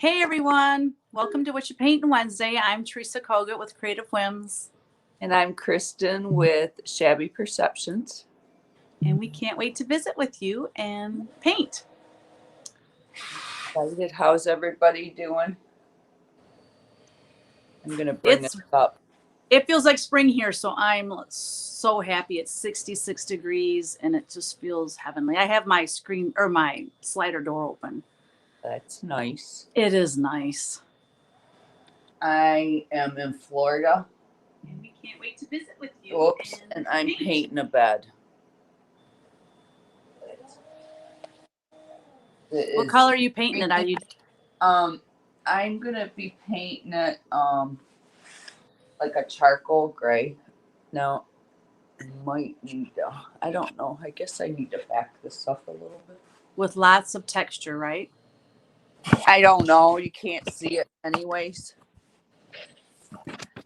Hey everyone, welcome to Whatcha Paintin Wednesday. I'm Teresa Kogut with Creative Whims. And I'm Kristen with Shabby Perceptions. And we can't wait to visit with you and paint. Excited. How's everybody doing? I'm going to bring this up. It feels like spring here, so I'm so happy. It's 66 degrees and it just feels heavenly. I have my my slider door open. That's nice. It is nice. I am in Florida. And we can't wait to visit with you. Oops, and I'm painting a bed. What color are you painting it? Are you? I'm gonna be painting it like a charcoal gray. Now, I might need to. I don't know. I guess I need to back this up a little bit. With lots of texture, right? I don't know. You can't see it anyways.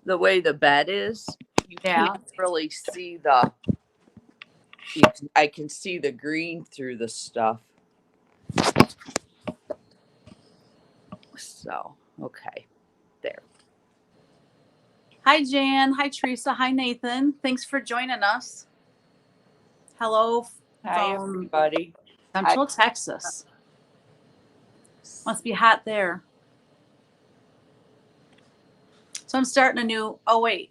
The way the bed is, you can't really see the. I can see the green through the stuff. So, okay. There. Hi, Jan. Hi, Teresa. Hi, Nathan. Thanks for joining us. Hello Hi, everybody. Central Texas. Must be hot there. So I'm starting a new, oh, wait,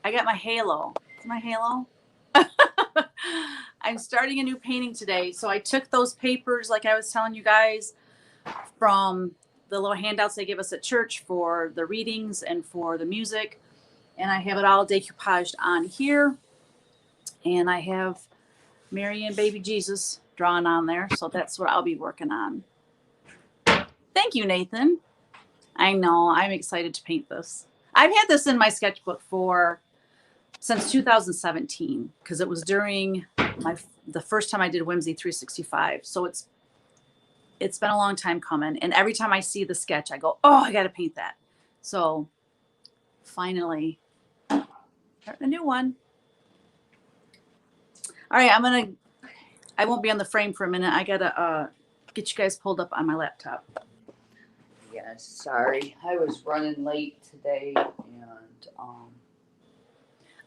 I got my halo. Is my halo? I'm starting a new painting today. So I took those papers, like I was telling you guys, from the little handouts they give us at church for the readings and for the music. And I have it all decoupaged on here. And I have Mary and baby Jesus drawn on there. So that's what I'll be working on. Thank you, Nathan. I know, I'm excited to paint this. I've had this in my sketchbook since 2017, because it was during the first time I did Whimsy 365. So it's been a long time coming. And every time I see the sketch, I go, oh, I got to paint that. So finally, starting a new one. All right, I won't be on the frame for a minute. I got to get you guys pulled up on my laptop. Yes, sorry. I was running late today and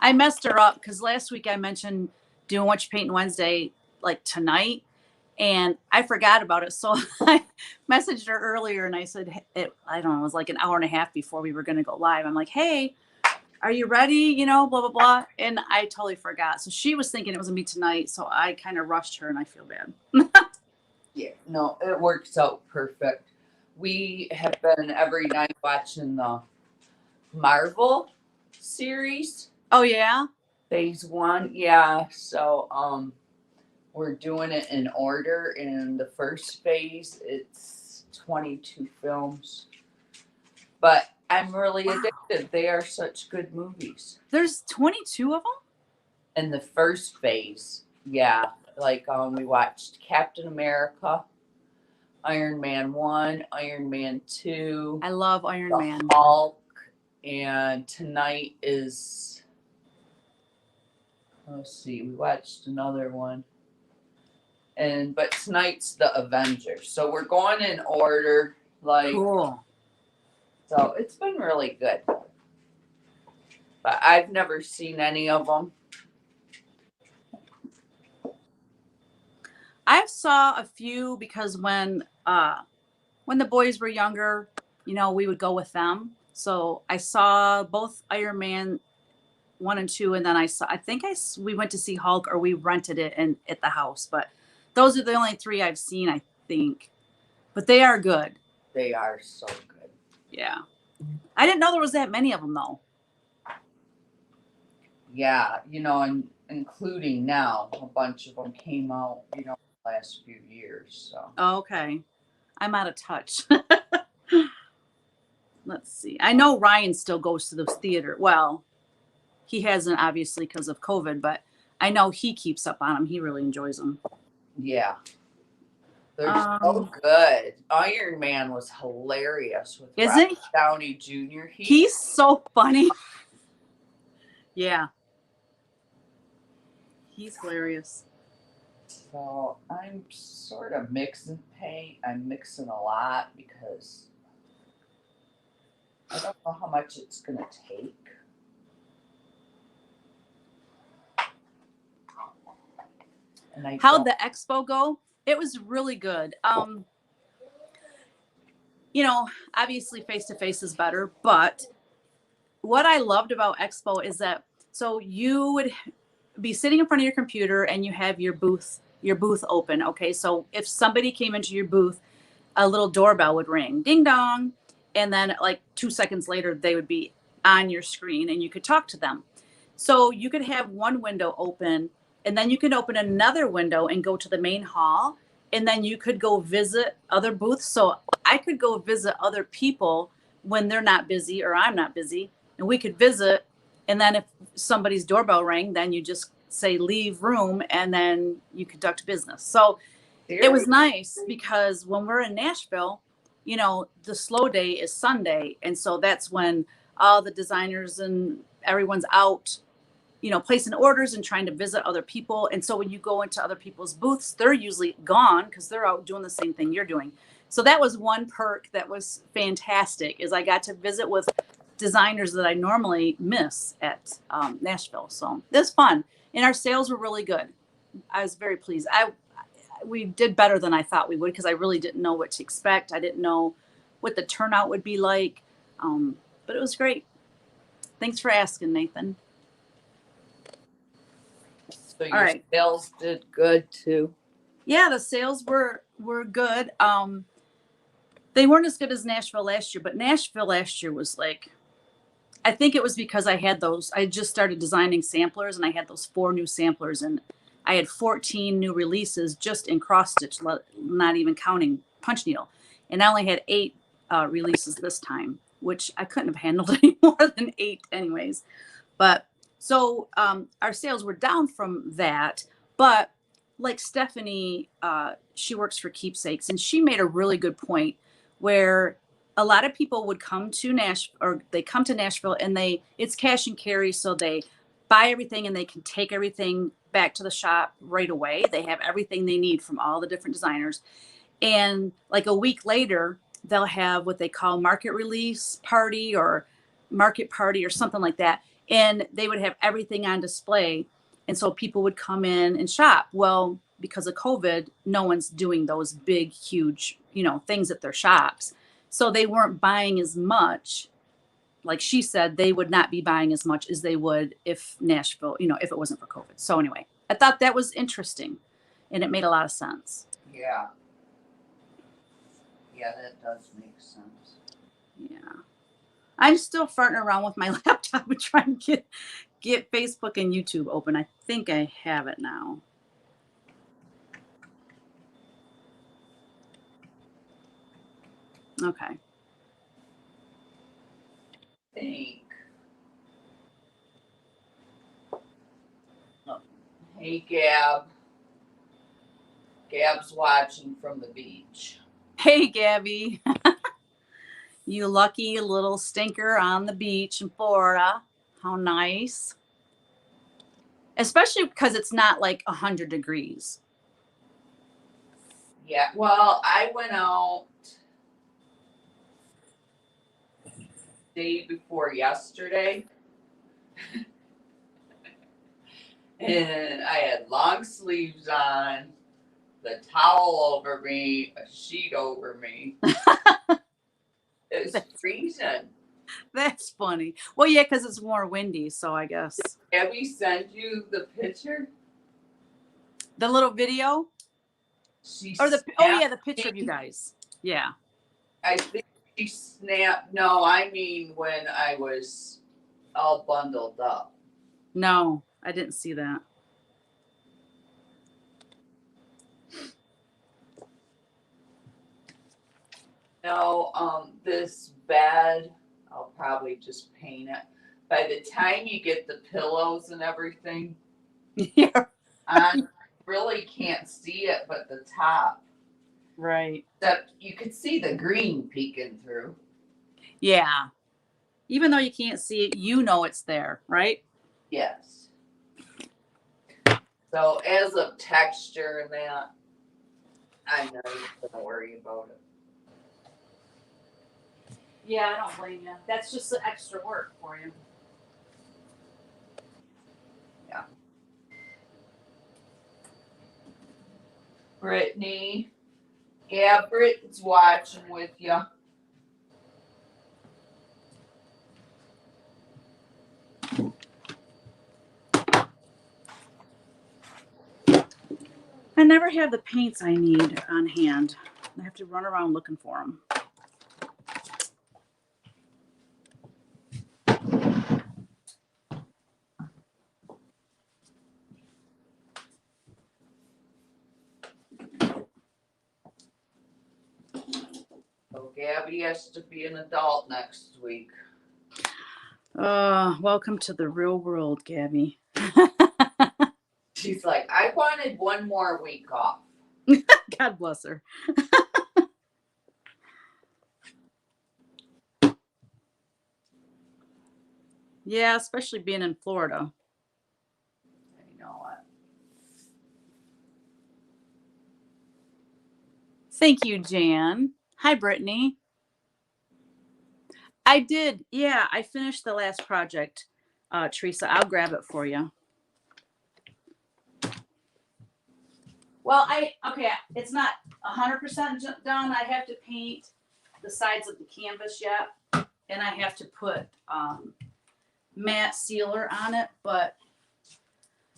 I messed her up because last week I mentioned doing Whatcha Paintin Wednesday like tonight, and I forgot about it. So I messaged her earlier and I said, I don't know, it was like an hour and a half before we were going to go live. I'm like, hey, are you ready? You know, blah, blah, blah. And I totally forgot. So she was thinking it was going to be tonight. So I kind of rushed her and I feel bad. Yeah, no, it works out perfect. We have been every night watching the Marvel series. Oh, yeah? Phase 1. Yeah. So we're doing it in order. In the first phase, it's 22 films. But I'm really addicted. They are such good movies. There's 22 of them? In the first phase, yeah. Like we watched Captain America, Iron Man 1, Iron Man 2. I love Iron Man. Hulk. And tonight is, let's see, we watched another one. But tonight's the Avengers. So we're going in order. Like, cool. So it's been really good. But I've never seen any of them. I saw a few because when the boys were younger, you know, we would go with them. So I saw both Iron Man 1 and 2, and then we went to see Hulk, or we rented it at the house. But those are the only 3 I've seen, I think. But they are good. They are so good. Yeah. I didn't know there was that many of them, though. Yeah, you know, and including now, a bunch of them came out, you know, last few years. So. Okay. I'm out of touch. Let's see. I know Ryan still goes to those theater. Well, he hasn't obviously because of COVID, but I know he keeps up on them. He really enjoys them. Yeah. They're so good. Iron Man was hilarious with Robert Downey Jr. He's so funny. Yeah. He's hilarious. So I'm sort of mixing paint. I'm mixing a lot because I don't know how much it's gonna take. And How'd the expo go? It was really good. You know, obviously face to face is better, but what I loved about expo is that so you would be sitting in front of your computer and you have your booth open. Okay, so if somebody came into your booth, a little doorbell would ring, ding dong, and then like 2 seconds later they would be on your screen and you could talk to them. So you could have one window open and then you could open another window and go to the main hall and then you could go visit other booths. So I could go visit other people when they're not busy or I'm not busy and we could visit. And then if somebody's doorbell rang, then you just say leave room and then you conduct business. So it was nice because when we're in Nashville, you know, the slow day is Sunday. And so that's when all the designers and everyone's out, you know, placing orders and trying to visit other people. And so when you go into other people's booths, they're usually gone because they're out doing the same thing you're doing. So that was one perk that was fantastic is I got to visit with designers that I normally miss at Nashville. So it was fun. And our sales were really good. I was very pleased. We did better than I thought we would because I really didn't know what to expect. I didn't know what the turnout would be like, but it was great. Thanks for asking, Nathan. So your sales did good too. Yeah, the sales were good. They weren't as good as Nashville last year, but Nashville last year was like, I think it was because I just started designing samplers and I had those 4 new samplers and I had 14 new releases just in cross stitch, not even counting punch needle. And I only had 8 releases this time, which I couldn't have handled any more than 8 anyways. But so our sales were down from that. But like Stephanie, she works for Keepsakes and she made a really good point where a lot of people would come to Nashville and it's cash and carry. So they buy everything and they can take everything back to the shop right away. They have everything they need from all the different designers. And like a week later, they'll have what they call market release party or market party or something like that. And they would have everything on display. And so people would come in and shop. Well, because of COVID, no one's doing those big, huge, you know, things at their shops. So they weren't buying as much. Like she said, they would not be buying as much as they would if Nashville, you know, if it wasn't for COVID. So anyway, I thought that was interesting and it made a lot of sense. Yeah. Yeah, that does make sense. Yeah. I'm still farting around with my laptop and trying to get Facebook and YouTube open. I think I have it now. Okay. Think. Oh. Hey, Gab. Gab's watching from the beach. Hey, Gabby. You lucky little stinker on the beach in Florida. How nice. Especially because it's not like 100 degrees. Yeah, well, I went out day before yesterday. And I had long sleeves on, the towel over me, a sheet over me. It was freezing. That's funny. Well, yeah, because it's more windy, so I guess. Abby sent you the picture? The little video? The picture of you guys. Yeah. I think she snapped. No, I mean when I was all bundled up. No, I didn't see that. No, this bed, I'll probably just paint it. By the time you get the pillows and everything, Yeah. I really can't see it, but the top. Right. Except you could see the green peeking through. Yeah. Even though you can't see it, you know it's there, right? Yes. So as of texture and that, I'm not even gonna worry about it. Yeah, I don't blame you. That's just the extra work for you. Yeah. Brittany. Yeah, Brittany's watching with you. I never have the paints I need on hand. I have to run around looking for them. So Gabby has to be an adult next week. Welcome to the real world, Gabby. She's like, I wanted one more week off. God bless her. Yeah, especially being in Florida. You know what? Thank you, Jan. Hi, Brittany. I did. Yeah, I finished the last project, Teresa. I'll grab it for you. Well, it's not 100% done. I have to paint the sides of the canvas yet, and I have to put matte sealer on it. But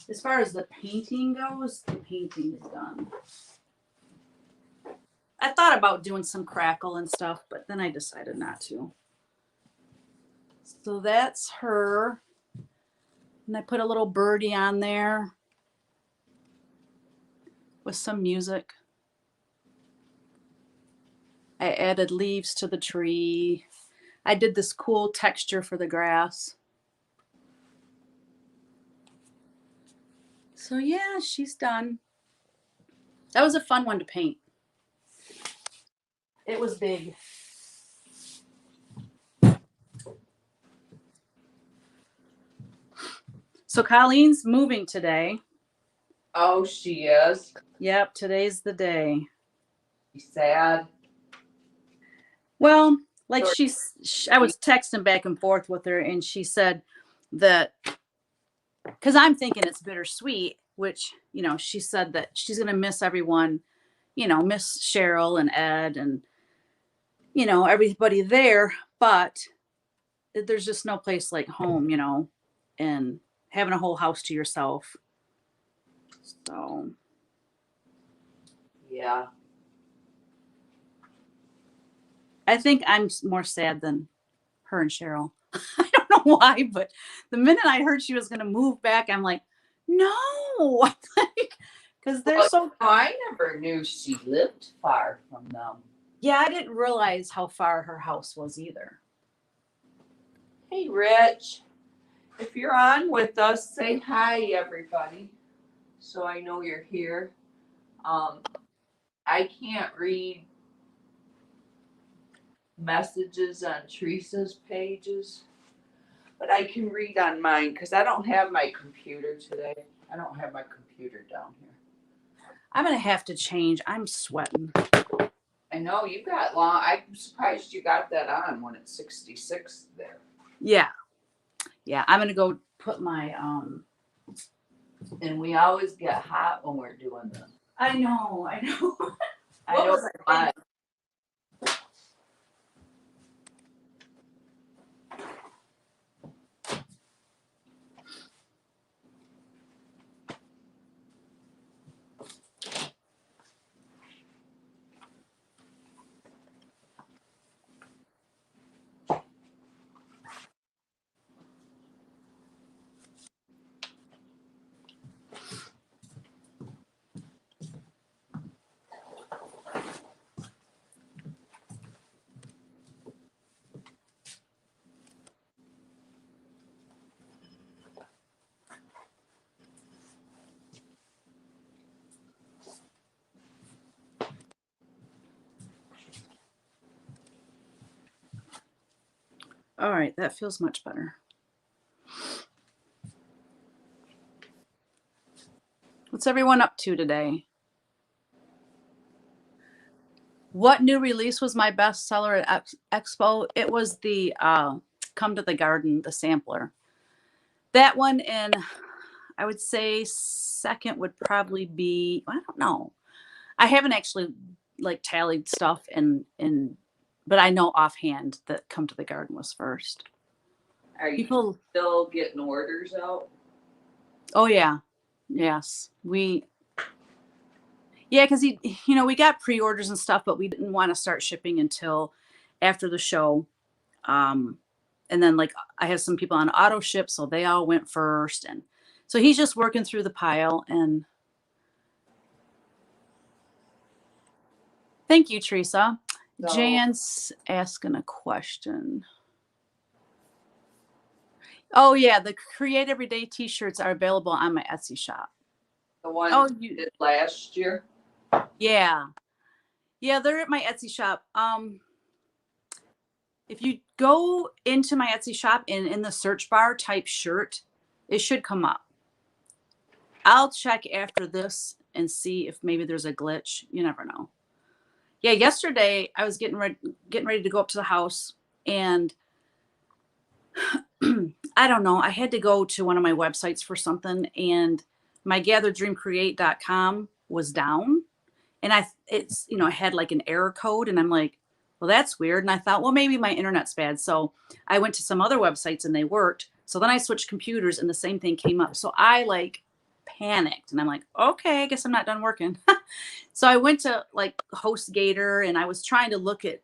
as far as the painting goes, the painting is done. I thought about doing some crackle and stuff, but then I decided not to. So that's her. And I put a little birdie on there with some music. I added leaves to the tree. I did this cool texture for the grass. So yeah, she's done. That was a fun one to paint. It was big. So Colleen's moving today. Oh, she is. Yep, today's the day. She's sad. Well, like I was texting back and forth with her, and she said that, because I'm thinking it's bittersweet, which, she said that she's going to miss everyone, miss Cheryl and Ed and, everybody there, but there's just no place like home, and having a whole house to yourself. So. Yeah. I think I'm more sad than her and Cheryl. I don't know why, but the minute I heard she was going to move back, I'm like, no, because they're so. I never knew she lived far from them. Yeah, I didn't realize how far her house was either. Hey, Rich. If you're on with us, say hi, everybody. So I know you're here. I can't read messages on Teresa's pages, but I can read on mine because I don't have my computer today. I don't have my computer down here. I'm going to have to change. I'm sweating. I know you got long. I'm surprised you got that on when it's 66 there. Yeah. Yeah. I'm going to go put my, And we always get hot when we're doing this. I know. I don't know why. All right. That feels much better. What's everyone up to today? What new release was my bestseller at Expo? It was the Come to the Garden, the sampler. That one, and I would say second would probably be, I don't know. I haven't actually like tallied stuff but I know offhand that Come to the Garden was first. Are you People still getting orders out? Oh yeah. Yes. Yeah, because we got pre-orders and stuff, but we didn't want to start shipping until after the show. And then like I have some people on auto ship, so they all went first. And so he's just working through the pile. And thank you, Teresa. So, Jan's asking a question. Oh yeah, the Create Everyday t-shirts are available on my Etsy shop. the one you did last year? Yeah. Yeah, they're at my Etsy shop. If you go into my Etsy shop and in the search bar type shirt, it should come up. I'll check after this and see if maybe there's a glitch. You never know. Yeah, yesterday I was getting ready to go up to the house, and I don't know. I had to go to one of my websites for something, and my gatherdreamcreate.com was down, and I had like an error code, and I'm like, well, that's weird. And I thought, well, maybe my internet's bad. So I went to some other websites and they worked. So then I switched computers and the same thing came up. So I like panicked and I'm like, okay, I guess I'm not done working. So I went to like HostGator and I was trying to look at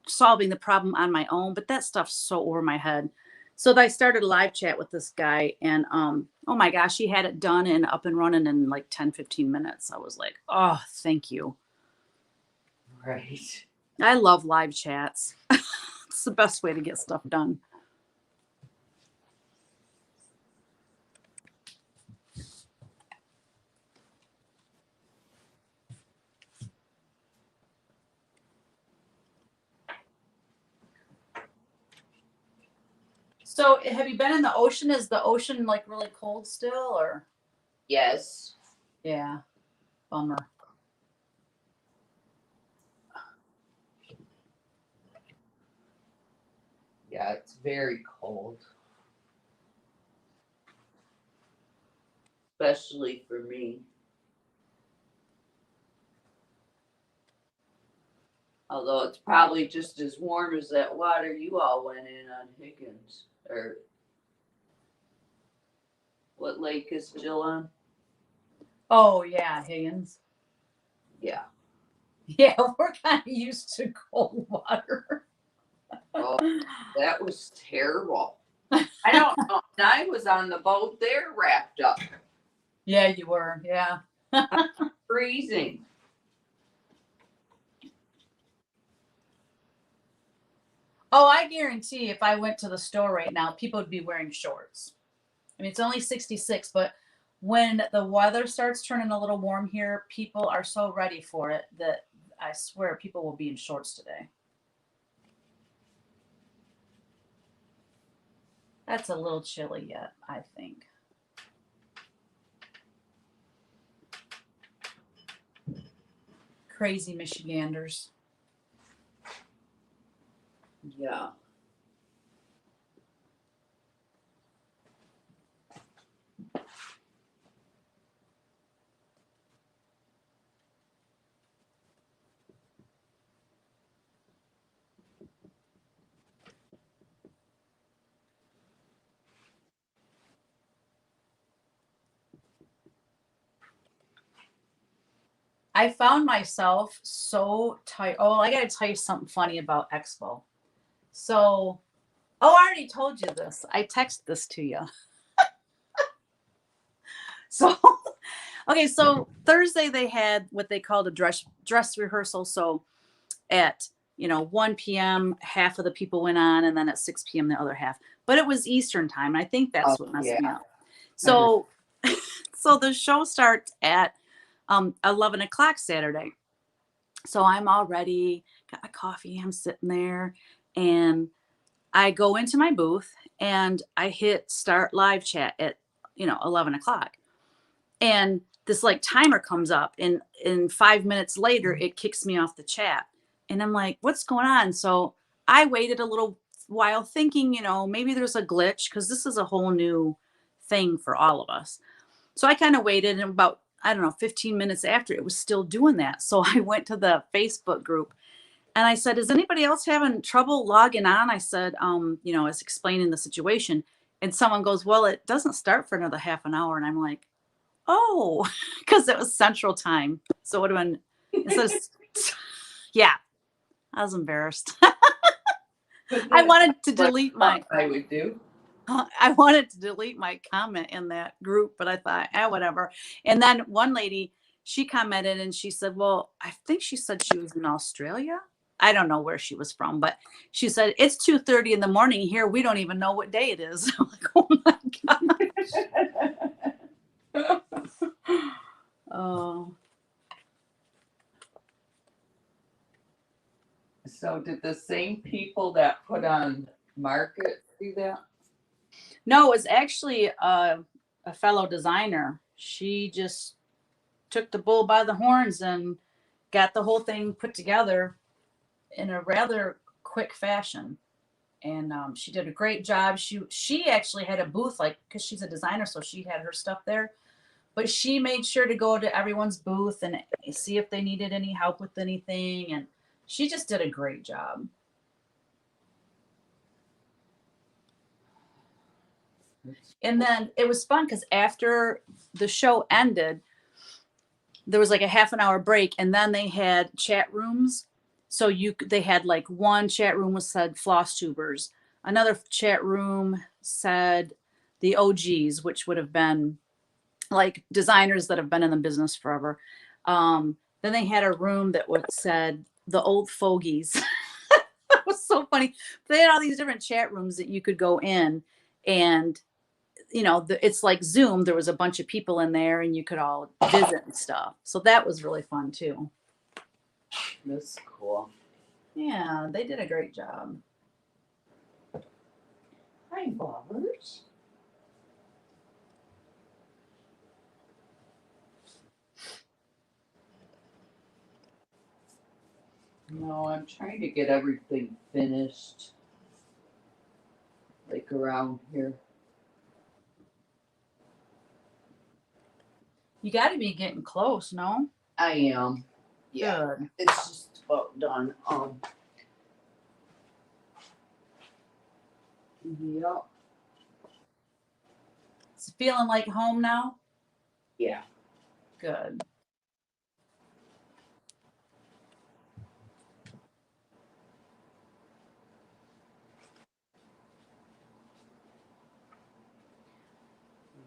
solving the problem on my own, but that stuff's so over my head. So I started a live chat with this guy, and oh my gosh, he had it done and up and running in like 10-15 minutes. I was like, oh, thank you. Right. I love live chats. It's the best way to get stuff done. So have you been in the ocean? Is the ocean like really cold still, or? Yes. Yeah. Bummer. Yeah, it's very cold. Especially for me. Although it's probably just as warm as that water you all went in on Higgins. Or what lake is Jill on? Oh yeah, Higgins. Yeah. Yeah, we're kind of used to cold water. Oh, that was terrible. I don't know. I was on the boat there wrapped up. Yeah, you were. Yeah. Freezing. Oh, I guarantee if I went to the store right now, people would be wearing shorts. I mean, it's only 66, but when the weather starts turning a little warm here, people are so ready for it that I swear people will be in shorts today. That's a little chilly yet, I think. Crazy Michiganders. Yeah. I found myself so tired. Oh, I got to tell you something funny about Expo. So, I already told you this. I texted this to you. So, okay, so Thursday they had what they called a dress rehearsal. So at 1 p.m. half of the people went on, and then at 6 p.m. the other half. But it was Eastern time, and I think that's what messed me up. So, so the show starts at 11 o'clock Saturday. So I'm all ready, got my coffee, I'm sitting there, and I go into my booth and I hit start live chat at 11 o'clock. And this like timer comes up, and 5 minutes later it kicks me off the chat. And I'm like, what's going on? So I waited a little while thinking, maybe there's a glitch, because this is a whole new thing for all of us. So I kind of waited, and about, I don't know, 15 minutes after, it was still doing that. So I went to the Facebook group and I said, is anybody else having trouble logging on? I said, I was explaining the situation. And someone goes, well, it doesn't start for another half an hour. And I'm like, oh, because it was Central Time. So it would have been, instead of, yeah, I was embarrassed. I wanted to delete my, I would do. I wanted to delete my comment in that group, but I thought, whatever. And then one lady, she commented and she said, well, I think she said she was in Australia. I don't know where she was from, but she said, it's 2:30 in the morning here. We don't even know what day it is. I'm like, oh my God. Oh. So did the same people that put on market do that? No, it was actually a fellow designer. She just took the bull by the horns and got the whole thing put together in a rather quick fashion. And she did a great job. She actually had a booth, like, because she's a designer, so she had her stuff there. But she made sure to go to everyone's booth and see if they needed any help with anything. And she just did a great job. And then it was fun because after the show ended, there was like a half an hour break, and then they had chat rooms. So they had like one chat room was said floss tubers, another chat room said the OGs, which would have been like designers that have been in the business forever. Then they had a room that would said the old fogies. That was so funny. They had all these different chat rooms that you could go in, and it's like Zoom. There was a bunch of people in there, and you could all visit and stuff. So that was really fun too. That's cool. Yeah, they did a great job. Hi, Bobbers. No, I'm trying to get everything finished, like around here. You got to be getting close, no? I am. Yeah, Good. it's just about done. Yep. It's feeling like home now? Yeah. Good.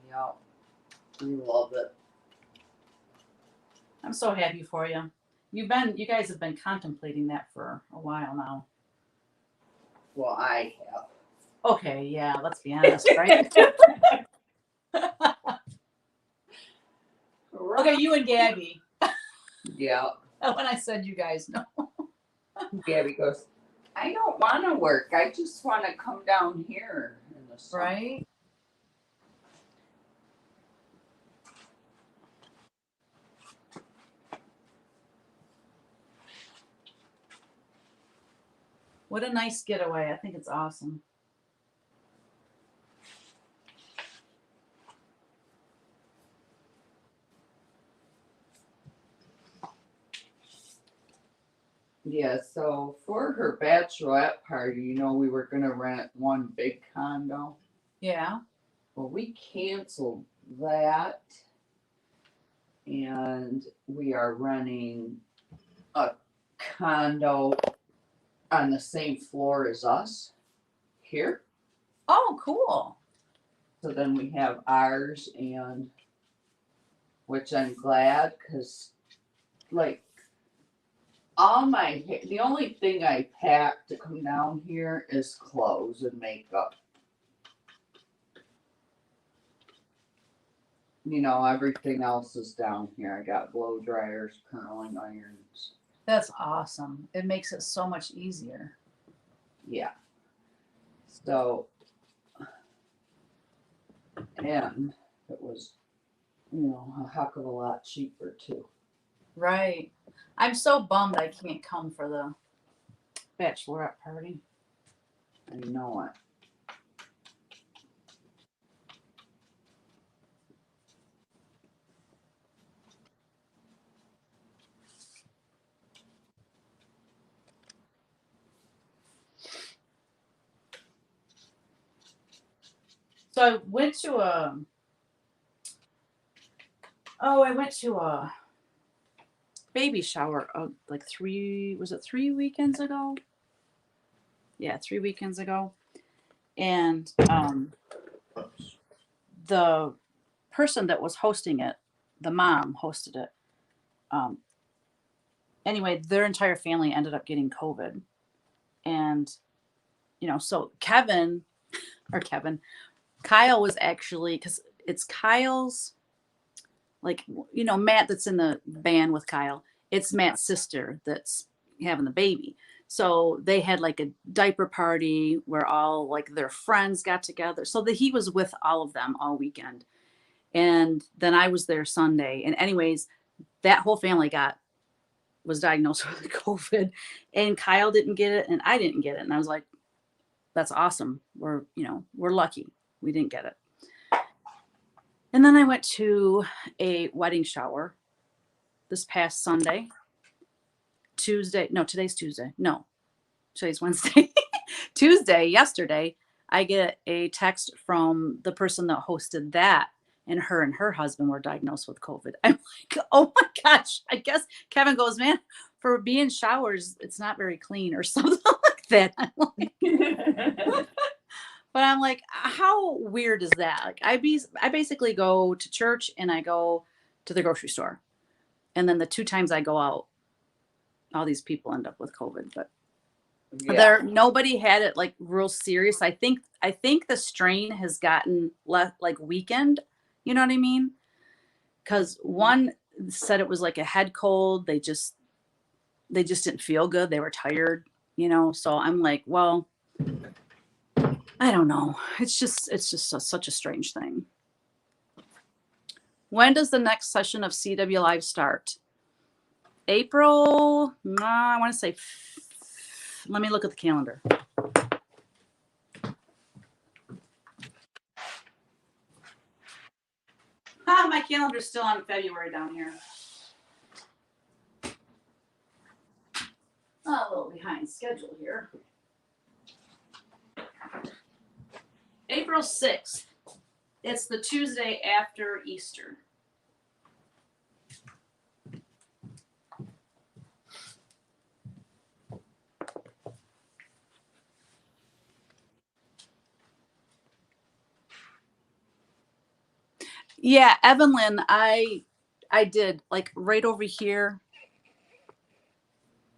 Yep. I love it. I'm so happy for you. You guys have been contemplating that for a while now. Well, I have. Okay, yeah, let's be honest, right? Okay, you and Gabby. Yeah. When I said you guys know. Gabby goes, I don't want to work. I just want to come down here in the summer. Right? What a nice getaway. I think it's awesome. Yeah, so for her bachelorette party, we were going to rent one big condo. Yeah. Well, we canceled that. And we are renting a condo on the same floor as us here. Oh, cool. So then we have ours, and which I'm glad, because like the only thing I packed to come down here is clothes and makeup. Everything else is down here. I got blow dryers, curling irons. That's awesome. It makes it so much easier. Yeah. So, and it was a heck of a lot cheaper too. Right. I'm so bummed I can't come for the bachelorette party. I know it. So I went to a baby shower like 3 weekends ago? Yeah, 3 weekends ago. And the person that was hosting it, the mom hosted it. Anyway, their entire family ended up getting COVID. And, so Kyle was actually, because it's Kyle's, like, Matt that's in the band with Kyle, it's Matt's sister that's having the baby. So they had like a diaper party where all like their friends got together. So that he was with all of them all weekend. And then I was there Sunday. And anyways, that whole family was diagnosed with COVID, and Kyle didn't get it and I didn't get it. And I was like, that's awesome. We're lucky we didn't get it. And then I went to a wedding shower this past Sunday. Today's Tuesday. No, today's Wednesday. Tuesday, yesterday, I get a text from the person that hosted that, and her husband were diagnosed with COVID. I'm like, oh my gosh. I guess Kevin goes, man, for being showers, it's not very clean or something like that. But I'm like, how weird is that? Like I basically go to church and I go to the grocery store. And then the 2 times I go out, all these people end up with COVID. But nobody had it like real serious. I think the strain has gotten less like weakened. You know what I mean? Because one said it was like a head cold. They just didn't feel good. They were tired. So I'm like, well, I don't know. It's just such a strange thing. When does the next session of CW Live start? April, I want to say, let me look at the calendar. My calendar's still on February down here. A little behind schedule here. April 6th. It's the Tuesday after Easter. Yeah, Evelyn, I did like right over here.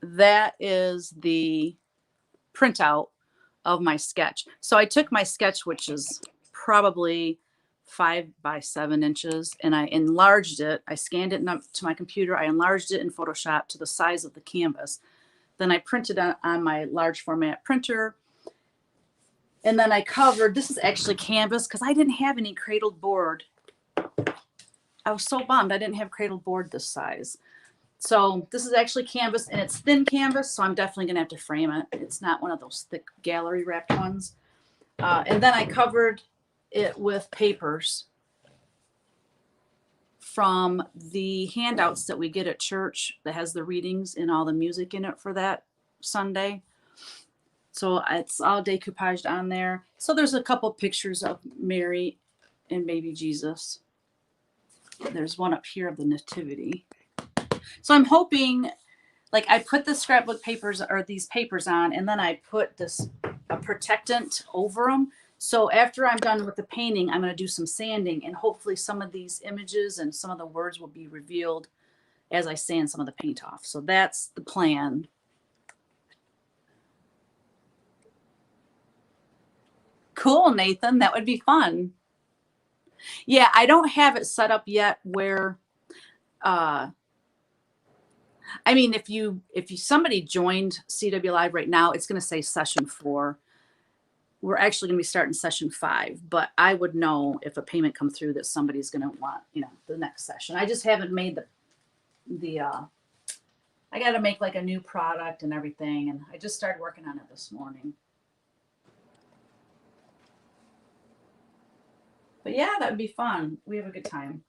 That is the printout of my sketch. So I took my sketch, which is probably 5 by 7 inches, and I enlarged it. I scanned it to my computer. I enlarged it in Photoshop to the size of the canvas. Then I printed on my large format printer. And then I covered, this is actually canvas because I didn't have any cradled board. I was so bummed I didn't have cradled board this size. So this is actually canvas, and it's thin canvas, so I'm definitely going to have to frame it. It's not one of those thick gallery wrapped ones. And then I covered it with papers from the handouts that we get at church that has the readings and all the music in it for that Sunday. So it's all decoupaged on there. So there's a couple pictures of Mary and baby Jesus. There's one up here of the nativity. So I'm hoping, like, I put the scrapbook papers or these papers on, and then I put a protectant over them. So after I'm done with the painting, I'm going to do some sanding, and hopefully some of these images and some of the words will be revealed as I sand some of the paint off. So that's the plan. Cool, Nathan. That would be fun. Yeah, I don't have it set up yet where, I mean, if somebody joined CW Live right now, it's going to say session 4. we're actually going to be starting session 5, but I would know if a payment come through that somebody's going to want, the next session. I just haven't made the I got to make like a new product and everything. And I just started working on it this morning. But yeah, that would be fun. We have a good time.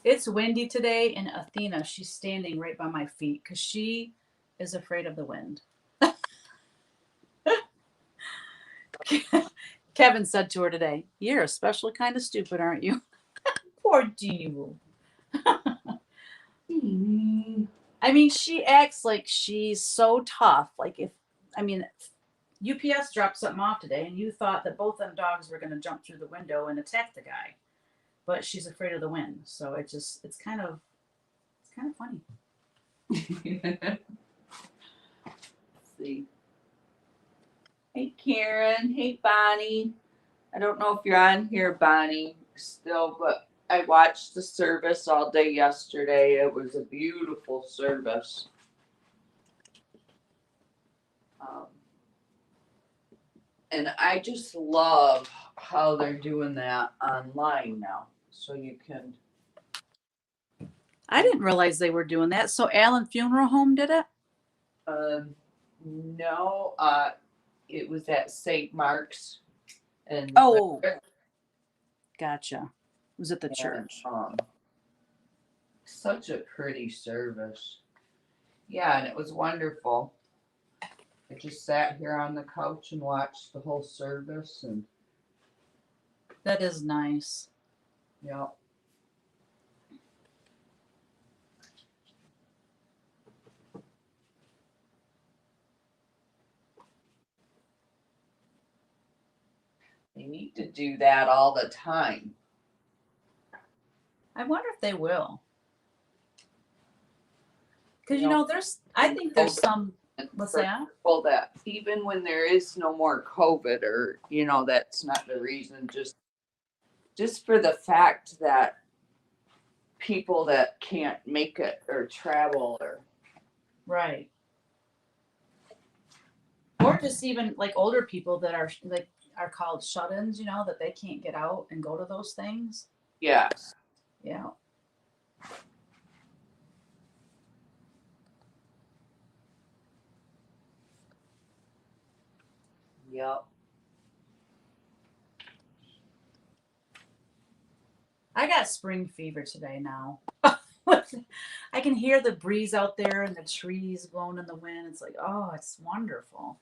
It's windy today, and Athena, she's standing right by my feet because she is afraid of the wind. Kevin said to her today, "You're a special kind of stupid, aren't you?" Poor Jeannie. I mean, she acts like she's so tough. Like UPS dropped something off today, and you thought that both them dogs were going to jump through the window and attack the guy, but she's afraid of the wind. So it's kind of funny. Let's see. Hey, Karen. Hey, Bonnie. I don't know if you're on here, Bonnie, still, but I watched the service all day yesterday. It was a beautiful service. And I just love how they're doing that online now. So you can. I didn't realize they were doing that. So Allen Funeral Home did it? No, it was at St. Mark's. And Oh, gotcha. It was at the church. Such a pretty service. Yeah, and it was wonderful. I just sat here on the couch and watched the whole service, and That is nice. yeah. They need to do that all the time. I wonder if they will. Because I think there's some. What's that? Well, that even when there is no more COVID, or that's not the reason. Just for the fact that people that can't make it or travel or Right. Or just even like older people that are called shut-ins, that they can't get out and go to those things. yes. Yeah. Yep. I got spring fever today now. I can hear the breeze out there and the trees blowing in the wind. It's like, oh, it's wonderful.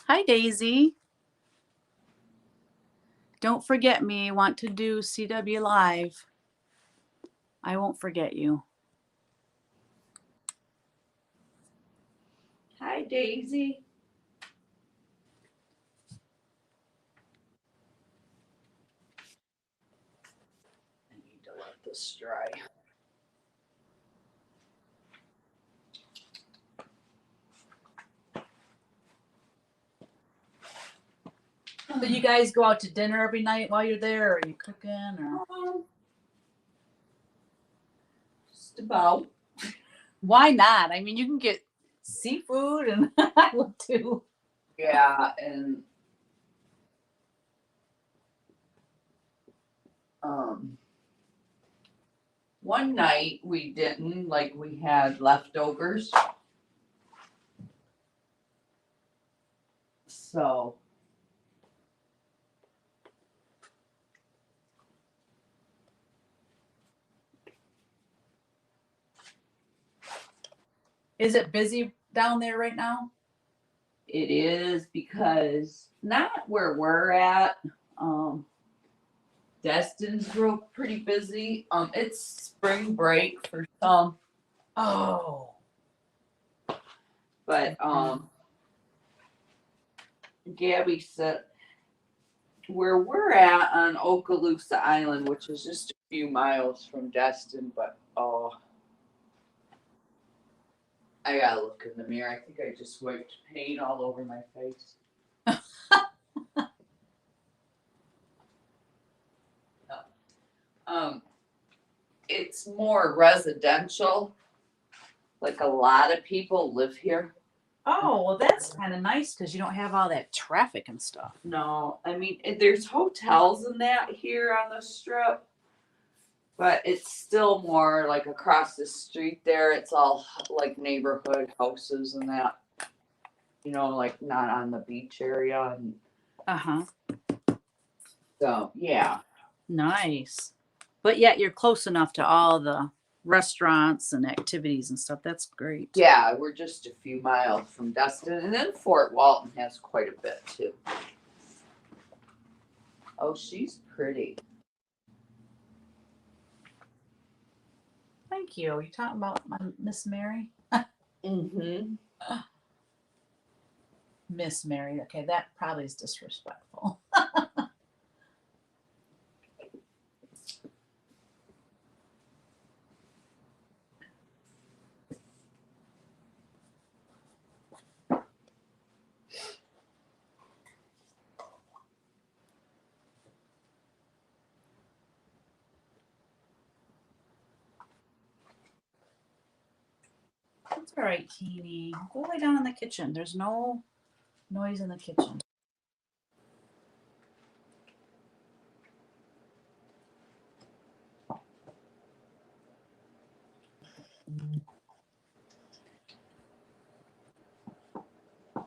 Hi, Daisy. Don't forget me. Want to do CW Live. I won't forget you. Hi, Daisy. I need to let this dry. So you guys go out to dinner every night while you're there, or are you cooking, or? Just about. Why not? I mean, you can get seafood, and I would too. Yeah, and one night we didn't, like we had leftovers. So Is it busy down there right now? It is because not where we're at. Destin's real pretty busy. It's spring break for some, Oh. but Gabby said where we're at on Okaloosa Island, which is just a few miles from Destin, but I gotta look in the mirror. I think I just wiped paint all over my face. It's more residential. Like a lot of people live here. Oh, well, that's kind of nice because you don't have all that traffic and stuff. No, I mean, there's hotels and that here on the strip, but it's still more like across the street there. It's all like neighborhood houses and that, like not on the beach area. And so, yeah. Nice. But yet you're close enough to all the restaurants and activities and stuff. That's great. Yeah, we're just a few miles from Destin. And then Fort Walton has quite a bit too. Oh, she's pretty. Thank you. You talking about my Miss Mary? Mm-hmm. Miss Mary. Okay, that probably is disrespectful. That's all right, Teeny. Go lay down in the kitchen. There's no noise in the kitchen.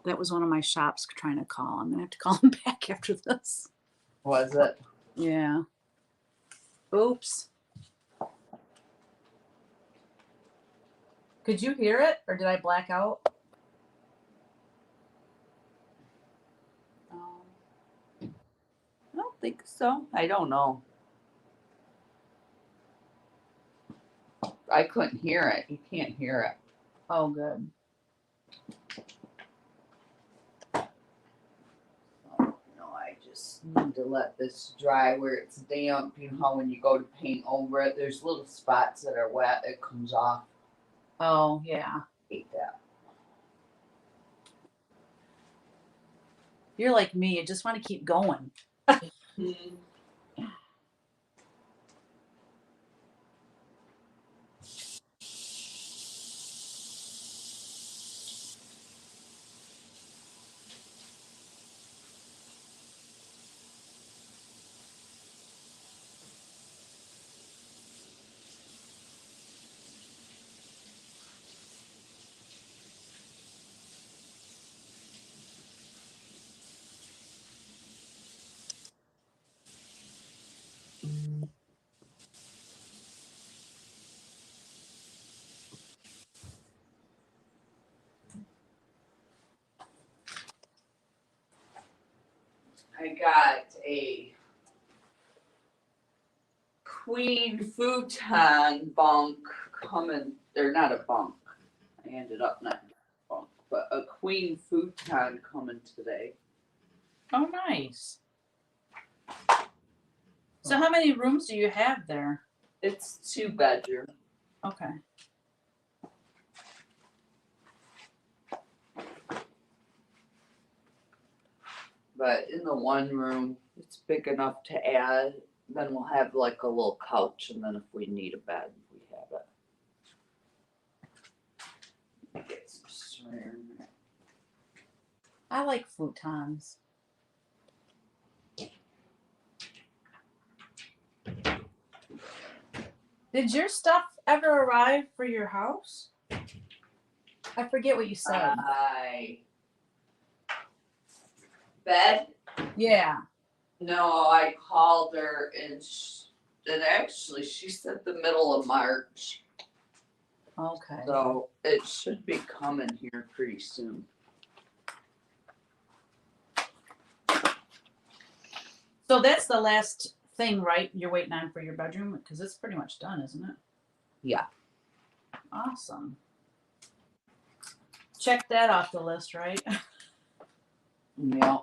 That was one of my shops trying to call. I'm gonna have to call him back after this. Was it? Yeah. Oops. Could you hear it or did I black out? I don't think so. I don't know. I couldn't hear it. You can't hear it. Oh, good. I just need to let this dry where it's damp. You know how when you go to paint over it, there's little spots that are wet. It comes off. Oh, yeah. Hate that. You're like me. You just want to keep going. I got a queen futon bunk coming. They're not a bunk. I ended up not getting a bunk, but a queen futon coming today. Oh, nice. So how many rooms do you have there? It's 2-bedroom. Okay. But in the one room, it's big enough to add. Then we'll have like a little couch, and then if we need a bed, we have it. Get some swear in there. I like futons. Did your stuff ever arrive for your house? I forget what you said. Bed? Yeah. No, I called her and actually she said the middle of March. Okay. So it should be coming here pretty soon. So that's the last thing, right? You're waiting on for your bedroom? Because it's pretty much done, isn't it? Yeah. Awesome. Check that off the list, right? Yeah.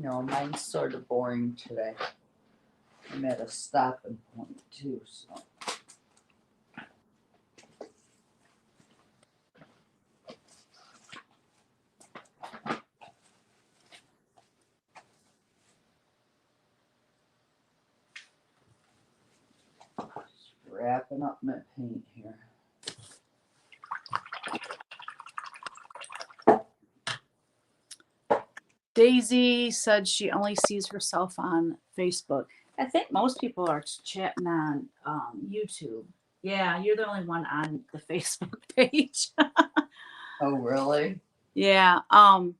No, mine's sort of boring today. I'm at a stopping point too, so. Just wrapping up my paint here. Daisy said she only sees herself on Facebook. I think most people are chatting on YouTube. Yeah, you're the only one on the Facebook page. Oh, really? Yeah. 'Cause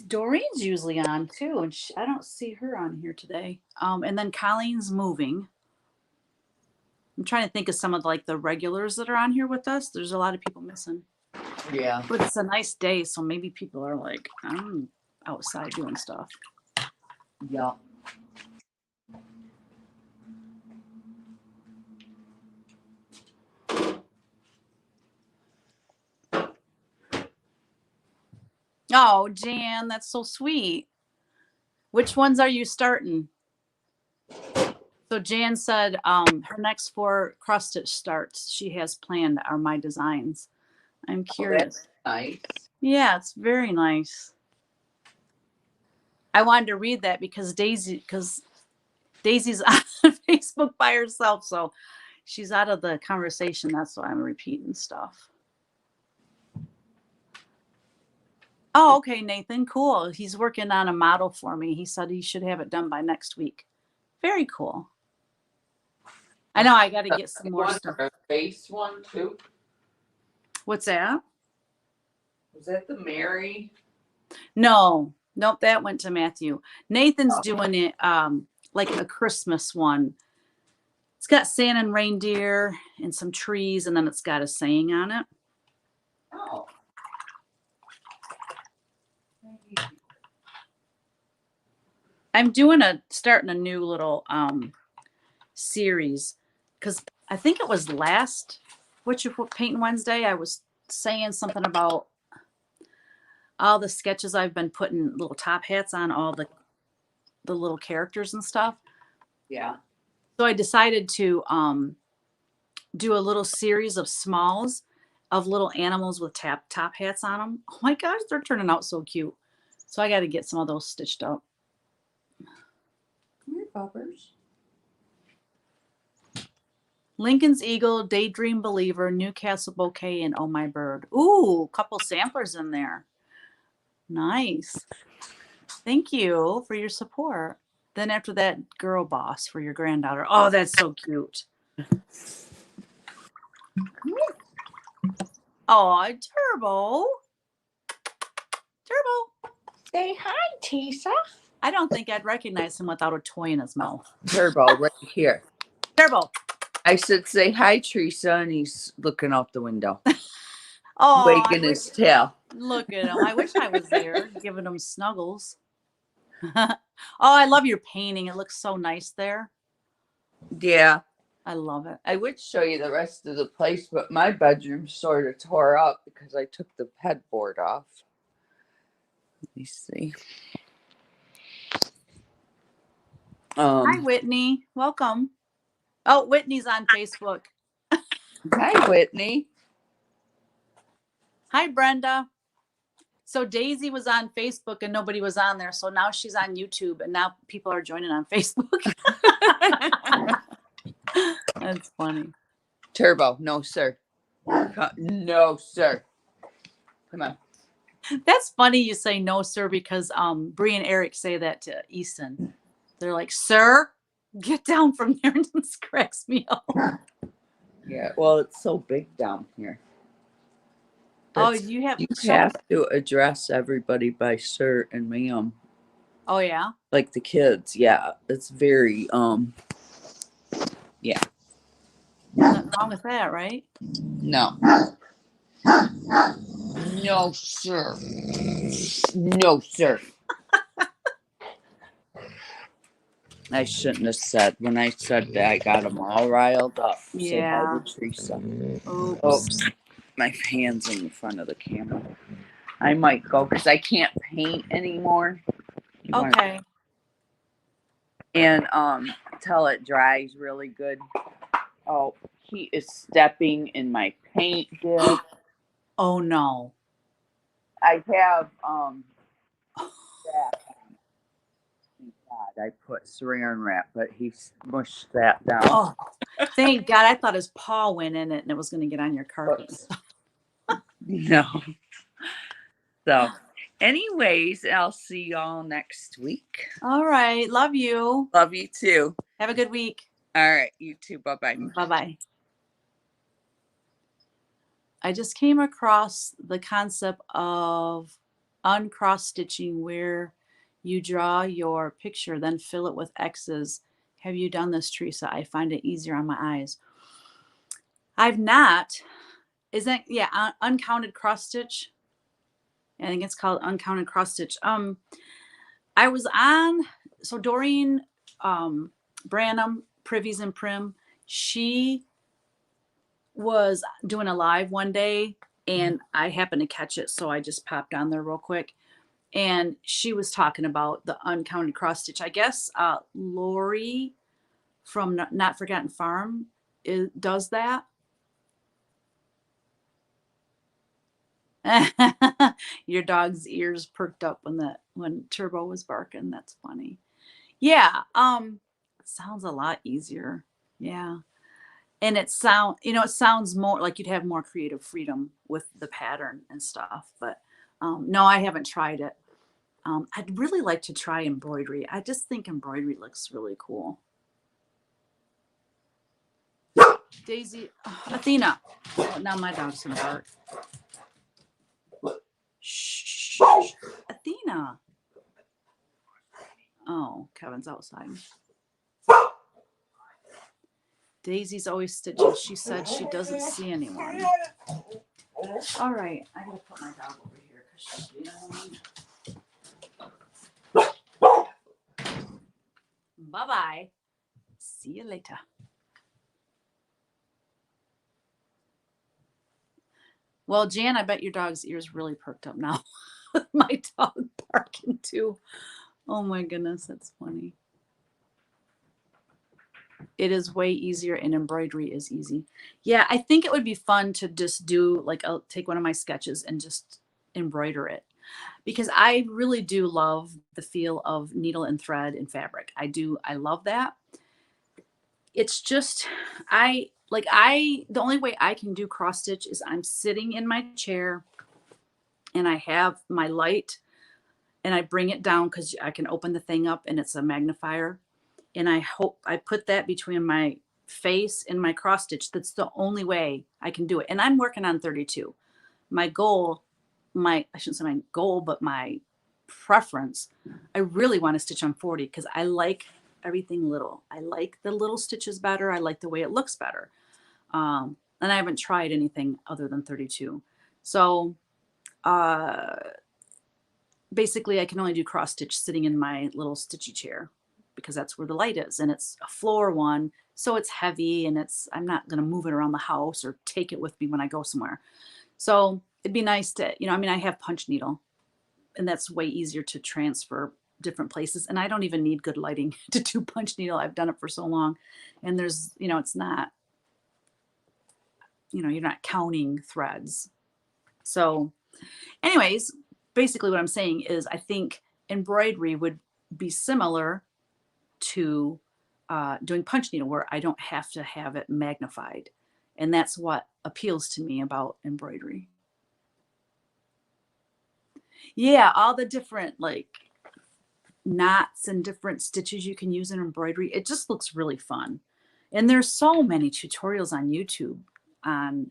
Doreen's usually on too, and I don't see her on here today. And then Colleen's moving. I'm trying to think of some of like the regulars that are on here with us. There's a lot of people missing. Yeah. But it's a nice day, so maybe people are like, I'm outside doing stuff. Yeah. Oh, Jan, that's so sweet. Which ones are you starting? So Jan said her next 4 cross stitch starts she has planned are my designs. I'm Oh, curious. that's nice. Yeah, it's very nice. I wanted to read that because Daisy's on Facebook by herself, so she's out of the conversation. That's why I'm repeating stuff. Oh, okay, Nathan, cool. He's working on a model for me. He said he should have it done by next week. Very cool. I know I got to get some more One stuff. or a face one too. What's that? Was that the Mary? No, nope, that went to Matthew. Nathan's doing it like a Christmas one. It's got Santa and reindeer and some trees, and then it's got a saying on it. Oh. I'm starting a new little series because I think it was last Whatcha Paintin Wednesday. I was saying something about all the sketches I've been putting little top hats on all the little characters and stuff. Yeah. So I decided to do a little series of smalls of little animals with top hats on them. Oh my gosh, they're turning out so cute. So I got to get some of those stitched up. Come here, Poppers. Lincoln's Eagle, Daydream Believer, Newcastle Bouquet, and Oh My Bird. Ooh, a couple samplers in there. Nice. Thank you for your support. Then after that, Girl Boss for your granddaughter. Oh, that's so cute. Oh, Turbo. Turbo. Say hi, Tisa. I don't think I'd recognize him without a toy in his mouth. Turbo right here. Turbo. I said, say hi, Teresa, and he's looking out the window. Oh, wagging his tail. Look at him. I wish I was there giving him snuggles. Oh, I love your painting. It looks so nice there. Yeah. I love it. I would show you the rest of the place, but my bedroom sort of tore up because I took the headboard off. Let me see. Hi, Whitney. Welcome. Oh, Whitney's on Facebook. Hi, Whitney. Hi, Brenda. So Daisy was on Facebook and nobody was on there. So now she's on YouTube and now people are joining on Facebook. That's funny. Turbo, no sir. No sir. Come on. That's funny you say no, sir, because Bree and Eric say that to Easton. They're like, sir, get down from there, and this cracks me up. Yeah, well, it's so big down here. Oh, That's- you have to address everybody by sir and ma'am. Oh yeah. Like the kids, yeah. It's very yeah. Nothing wrong with that, right? No. No, sir. No, sir. I shouldn't have said. When I said that, I got them all riled up. Say hi Yeah. to Teresa. Oops. Oops. My hand's in the front of the camera. I might go because I can't paint anymore. Okay. And till it dries really good. Oh, he is stepping in my paint dip. Oh no. I have that. Thank God, I put saran wrap, but he smushed that down. Oh, thank God. I thought his paw went in it and it was going to get on your carpet. No. So, anyways, I'll see y'all next week. All right. Love you. Love you too. Have a good week. All right, you too. Bye bye. Bye bye. I just came across the concept of uncross stitching where you draw your picture, then fill it with X's. Have you done this, Teresa? I find it easier on my eyes. I've not. Isn't yeah, uncounted cross stitch? I think it's called uncounted cross stitch. I was on, so Doreen Branham, Privies and Prim, she was doing a live one day and I happened to catch it, so I just popped on there real quick. And she was talking about the uncounted cross stitch. I guess Lori from Not Forgotten Farm does that. Your dog's ears perked up when Turbo was barking. That's funny. Yeah, sounds a lot easier. Yeah. And it sounds more like you'd have more creative freedom with the pattern and stuff. But no, I haven't tried it. I'd really like to try embroidery. I just think embroidery looks really cool. Daisy, Athena. Oh, now my dog's gonna bark. Shh, Athena. Oh, Kevin's outside. Daisy's always stitching. She said she doesn't see anyone. All right, I gotta put my dog over here because she's being annoying. Bye-bye. See you later. Well, Jan, I bet your dog's ears really perked up now with my dog barking too. Oh my goodness, that's funny. It is way easier and embroidery is easy. Yeah, I think it would be fun to just do like I'll take one of my sketches and just embroider it because I really do love the feel of needle and thread and fabric. I love that. It's just the only way I can do cross stitch is I'm sitting in my chair and I have my light and I bring it down because I can open the thing up and it's a magnifier. And I hope I put that between my face and my cross stitch. That's the only way I can do it. And I'm working on 32. My goal, I shouldn't say my goal, but my preference, I really want to stitch on 40 because I like everything little. I like the little stitches better. I like the way it looks better. And I haven't tried anything other than 32. So basically I can only do cross stitch sitting in my little stitchy chair because that's where the light is and it's a floor one. So it's heavy and I'm not going to move it around the house or take it with me when I go somewhere. So it'd be nice to, I have punch needle and that's way easier to transfer different places. And I don't even need good lighting to do punch needle. I've done it for so long and there's, it's not, you're not counting threads. So anyways, basically what I'm saying is I think embroidery would be similar to doing punch needle, where I don't have to have it magnified. And that's what appeals to me about embroidery. Yeah, all the different like knots and different stitches you can use in embroidery. It just looks really fun. And there's so many tutorials on YouTube on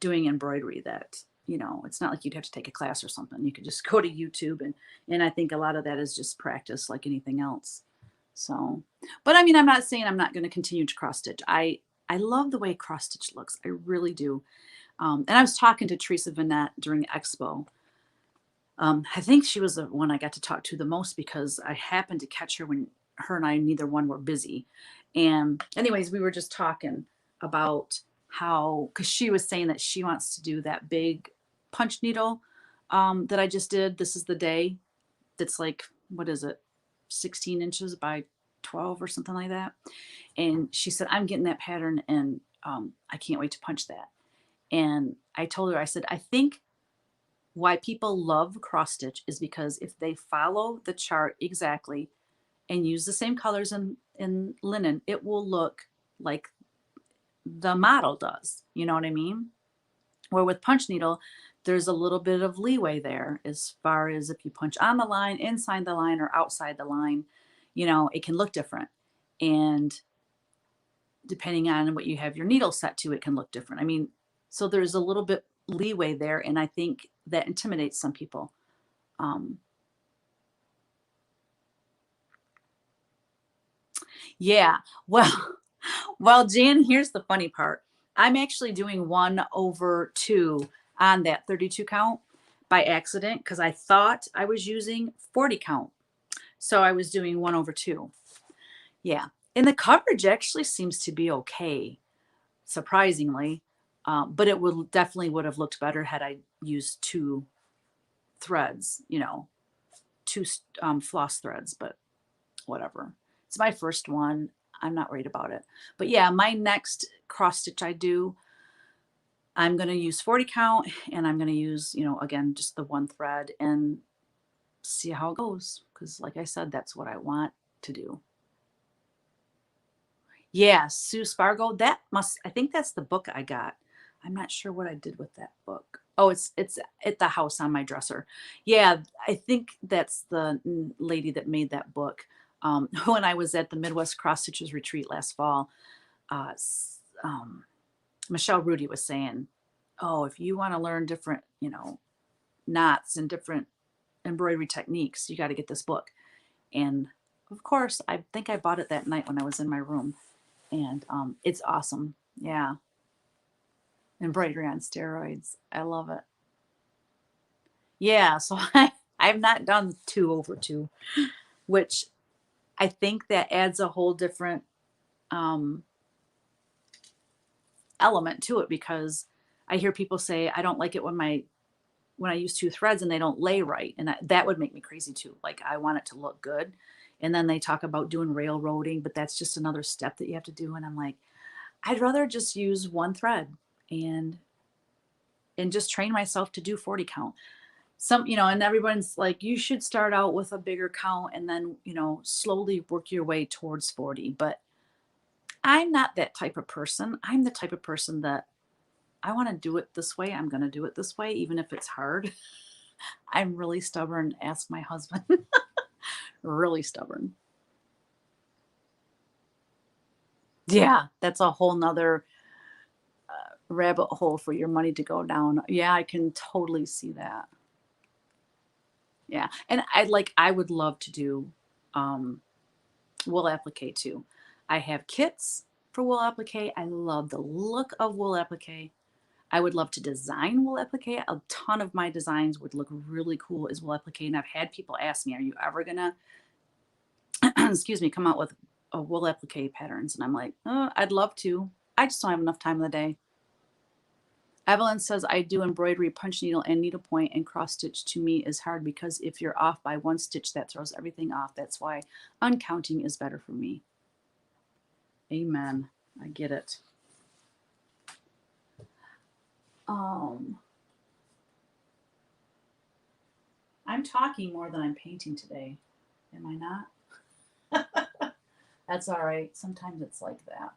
doing embroidery that, you know, it's not like you'd have to take a class or something. You could just go to YouTube, and I think a lot of that is just practice like anything else. So, but I mean, I'm not saying I'm not going to continue to cross stitch. I love the way cross stitch looks. I really do. And I was talking to Teresa Vanette during Expo. I think she was the one I got to talk to the most because I happened to catch her when her and I, neither one were busy. And anyways, we were just talking about how, because she was saying that she wants to do that big punch needle that I just did. This is the day. That's like, what is it? 16 inches by 12 or something like that. And she said, I'm getting that pattern, and I can't wait to punch that. And I told her, I said, I think why people love cross stitch is because if they follow the chart exactly and use the same colors in linen, it will look like the model does. You know what I mean? Where with punch needle, there's a little bit of leeway there as far as if you punch on the line, inside the line, or outside the line, you know, it can look different. And depending on what you have your needle set to, it can look different. I mean, so there's a little bit leeway there, and I think that intimidates some people. Yeah, well, well, Jan, here's the funny part. I'm actually doing 1/2 on that 32 count by accident because I thought I was using 40 count. So I was doing 1/2. Yeah. And the coverage actually seems to be okay, surprisingly. But it would definitely would have looked better had I used 2 threads, you know, 2 floss threads, but whatever. It's my first one. I'm not worried about it. But yeah, my next cross stitch I do, I'm going to use 40 count, and I'm going to use, you know, again, just the 1 thread and see how it goes. Because like I said, that's what I want to do. Yeah, Sue Spargo. That must, I think that's the book I got. I'm not sure what I did with that book. Oh, it's at the house on my dresser. Yeah, I think that's the lady that made that book. When I was at the Midwest Cross Stitches retreat last fall, uh, Michelle Rudy was saying, "Oh, if you want to learn different, you know, knots and different embroidery techniques, you got to get this book." And of course, I think I bought it that night when I was in my room, and it's awesome. Yeah, embroidery on steroids. I love it. Yeah, so I've not done 2/2, which I think that adds a whole different element to it, because I hear people say I don't like it when I use 2 threads and they don't lay right, and that would make me crazy too. Like, I want it to look good, and then they talk about doing railroading, but that's just another step that you have to do, and I'm like, I'd rather just use 1 thread and just train myself to do 40 count. Some, you know, and everyone's like, you should start out with a bigger count and then, you know, slowly work your way towards 40. But I'm not that type of person. I'm the type of person that I want to do it this way. I'm going to do it this way, even if it's hard. I'm really stubborn. Ask my husband. Really stubborn. Yeah, that's a whole nother rabbit hole for your money to go down. Yeah, I can totally see that. Yeah. And I would love to do wool applique too. I have kits for wool applique. I love the look of wool applique. I would love to design wool applique. A ton of my designs would look really cool as wool applique. And I've had people ask me, are you ever gonna, excuse me, come out with a wool applique patterns? And I'm like, oh, I'd love to. I just don't have enough time in the day. Evelyn says, I do embroidery, punch needle, and needlepoint, and cross stitch to me is hard because if you're off by 1 stitch, that throws everything off. That's why uncounting is better for me. Amen. I get it. I'm talking more than I'm painting today. Am I not? That's all right. Sometimes it's like that.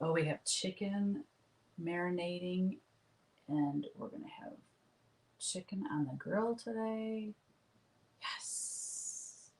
Oh, we have chicken marinating, and we're going to have chicken on the grill today. Yes.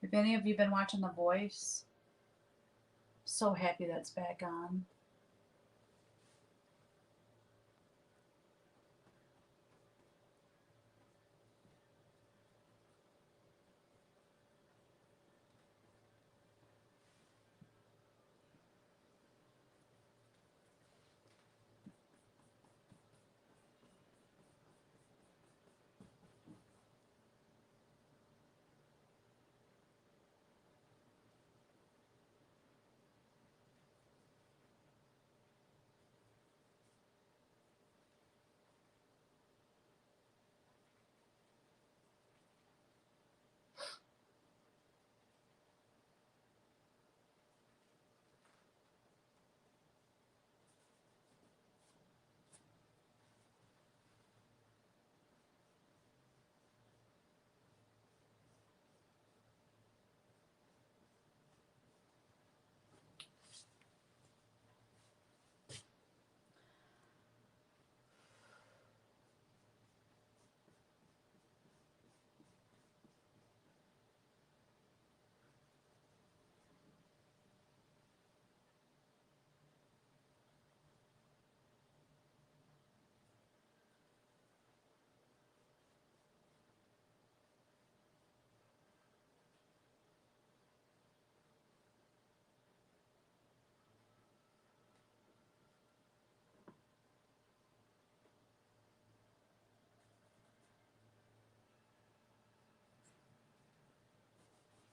Have any of you been watching The Voice? So happy that's back on.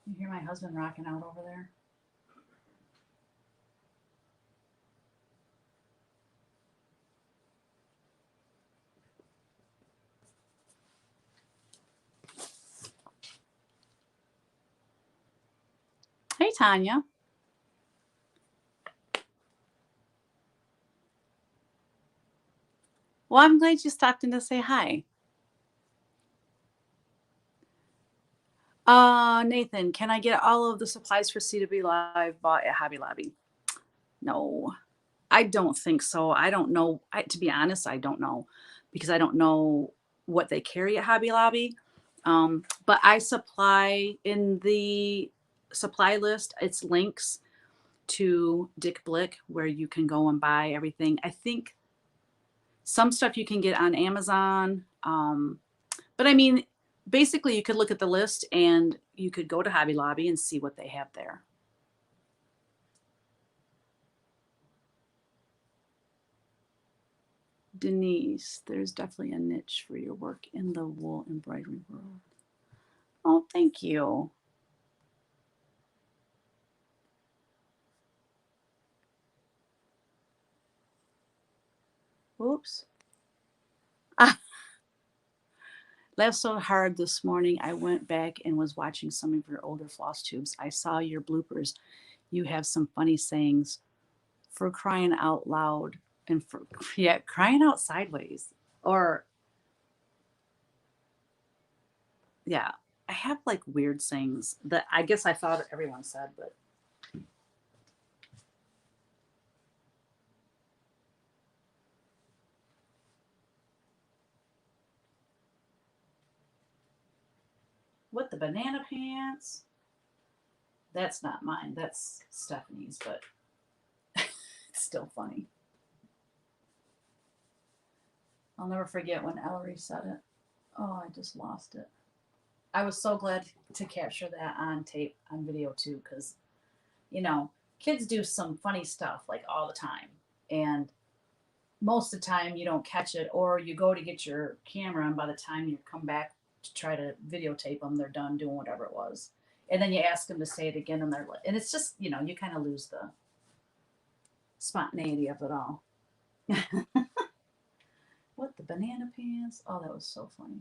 You hear my husband rocking out over there? Hey, Tanya. Well, I'm glad you stopped in to say hi. Nathan, can I get all of the supplies for CW Live bought at Hobby Lobby? No, I don't think so. I don't know. To be honest, I don't know because I don't know what they carry at Hobby Lobby. But I supply in the supply list, it's links to Dick Blick where you can go and buy everything. I think some stuff you can get on Amazon. But I mean, basically, you could look at the list and you could go to Hobby Lobby and see what they have there. Denise, there's definitely a niche for your work in the wool embroidery world. Oh, thank you. Whoops. Ah, laughed so hard this morning. I went back and was watching some of your older floss tubes. I saw your bloopers. You have some funny sayings for crying out loud and for, yeah, crying out sideways. Or, yeah, I have like weird sayings that I guess I thought everyone said, but what, the banana pants? That's not mine. That's Stephanie's, but It's still funny. I'll never forget when Ellery said it. Oh, I just lost it. I was so glad to capture that on tape, on video too, because, kids do some funny stuff like all the time. And most of the time you don't catch it, or you go to get your camera, and by the time you come back to try to videotape them, they're done doing whatever it was. And then you ask them to say it again, and it's just, you kind of lose the spontaneity of it all. What, the banana pants? Oh, that was so funny.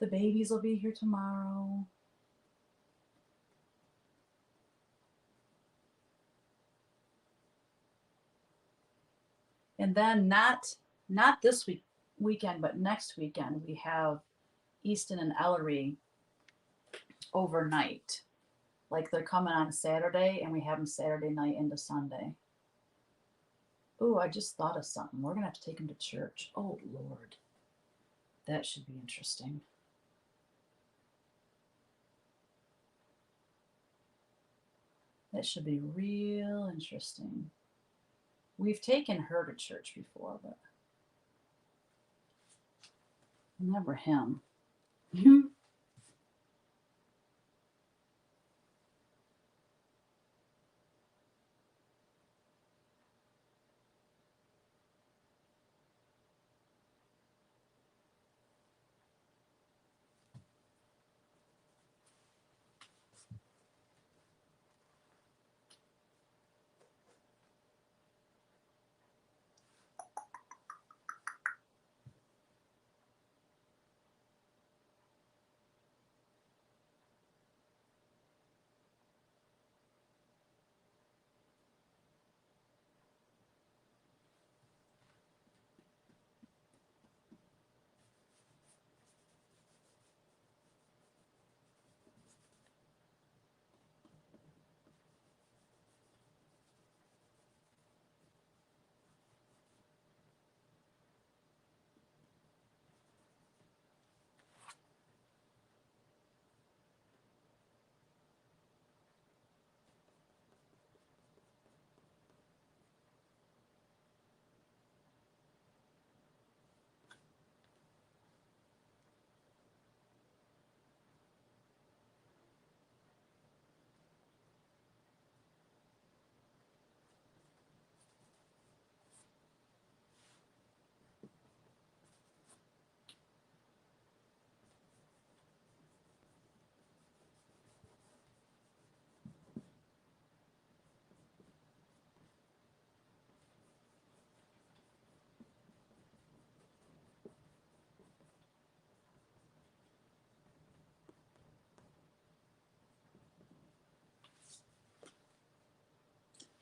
The babies will be here tomorrow. And then not this weekend, but next weekend we have Easton and Ellery overnight. Like they're coming on a Saturday, and we have them Saturday night into Sunday. Ooh, I just thought of something. We're gonna have to take them to church. Oh Lord, that should be interesting. That should be real interesting. We've taken her to church before, but never him.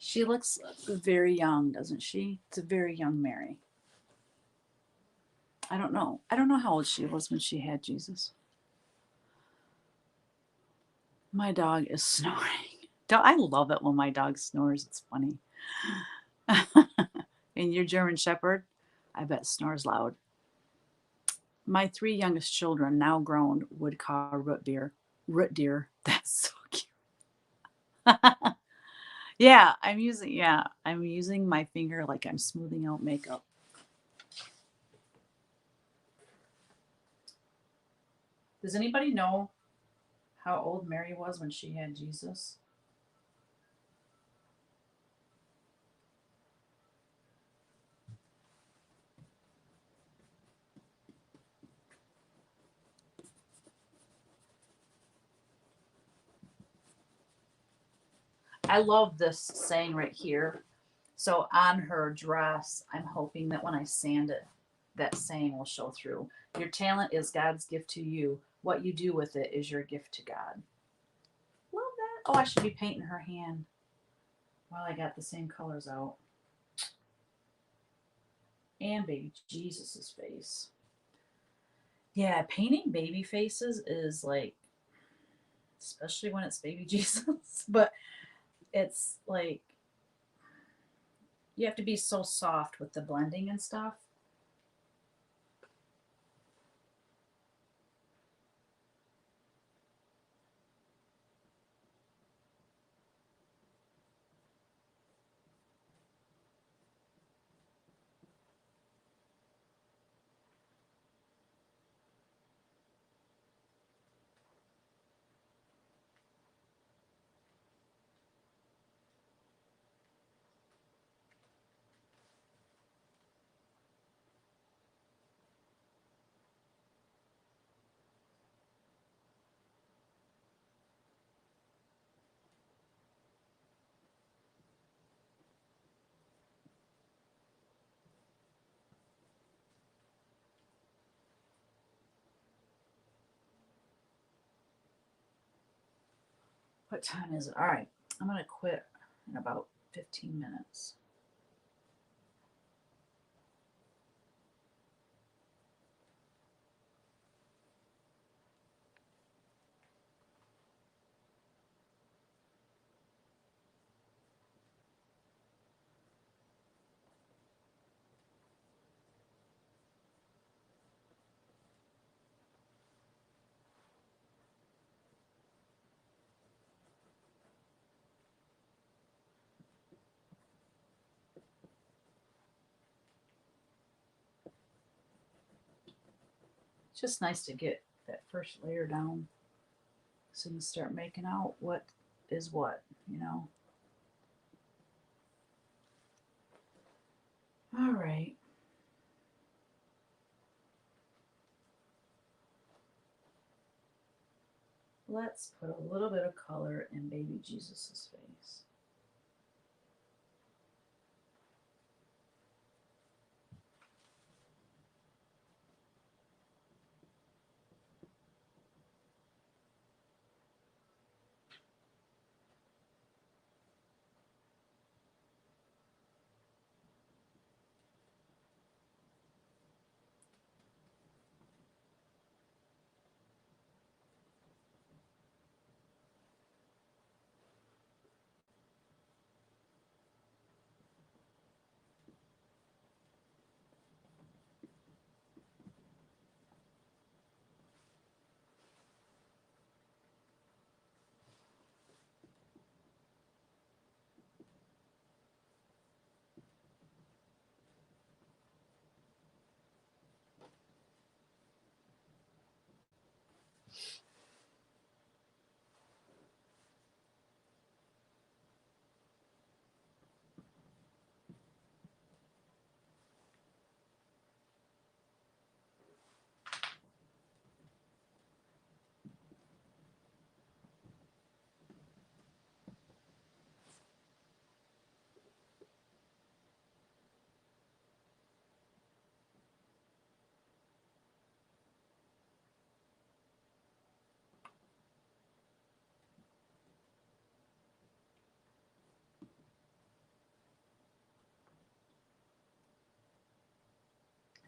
She looks very young, doesn't she? It's a very young Mary. I don't know. I don't know how old she was when she had Jesus. My dog is snoring. I love it when my dog snores. It's funny. And your German Shepherd, I bet snores loud. My 3 youngest children, now grown, would call root deer. That's so cute. Yeah, I'm using my finger like I'm smoothing out makeup. Does anybody know how old Mary was when she had Jesus? I love this saying right here. So on her dress, I'm hoping that when I sand it, that saying will show through. Your talent is God's gift to you. What you do with it is your gift to God. Love that. Oh, I should be painting her hand while I got the same colors out. And baby Jesus's face. Yeah, painting baby faces is like, especially when it's baby Jesus, but it's like, You have to be so soft with the blending and stuff. What time is it? All right, I'm gonna quit in about 15 minutes. It's just nice to get that first layer down so you can start making out what is what, you know. All right. Let's put a little bit of color in baby Jesus's face.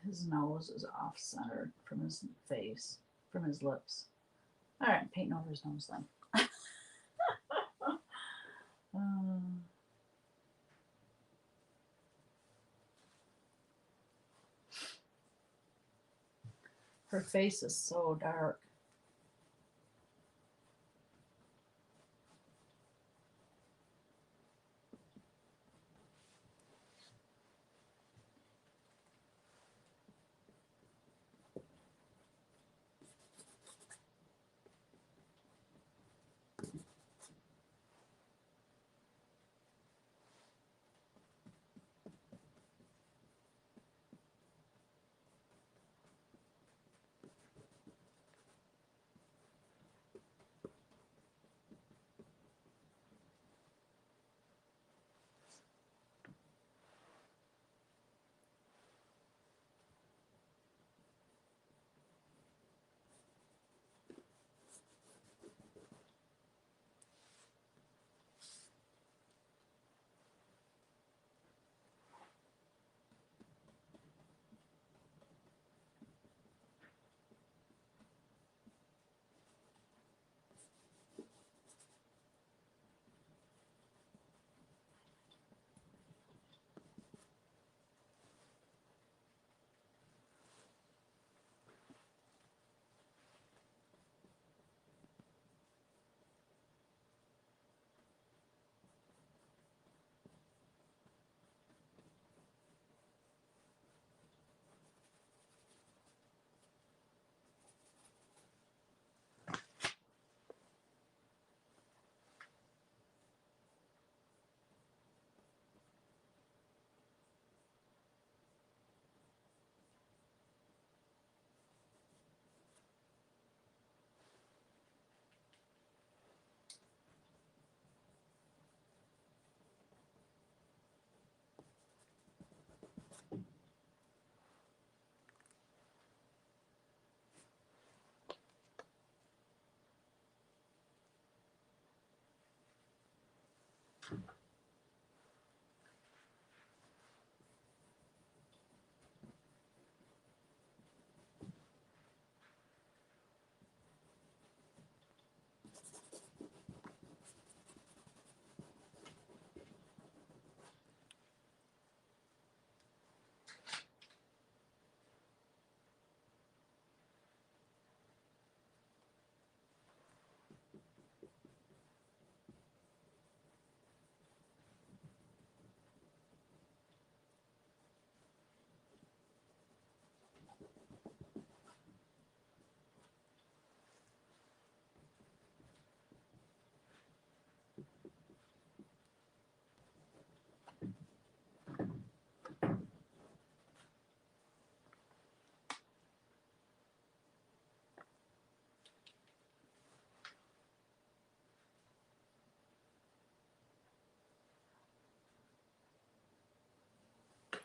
His nose is off center from his face, from his lips. All right, I'm painting over his nose then. um, her face is so dark.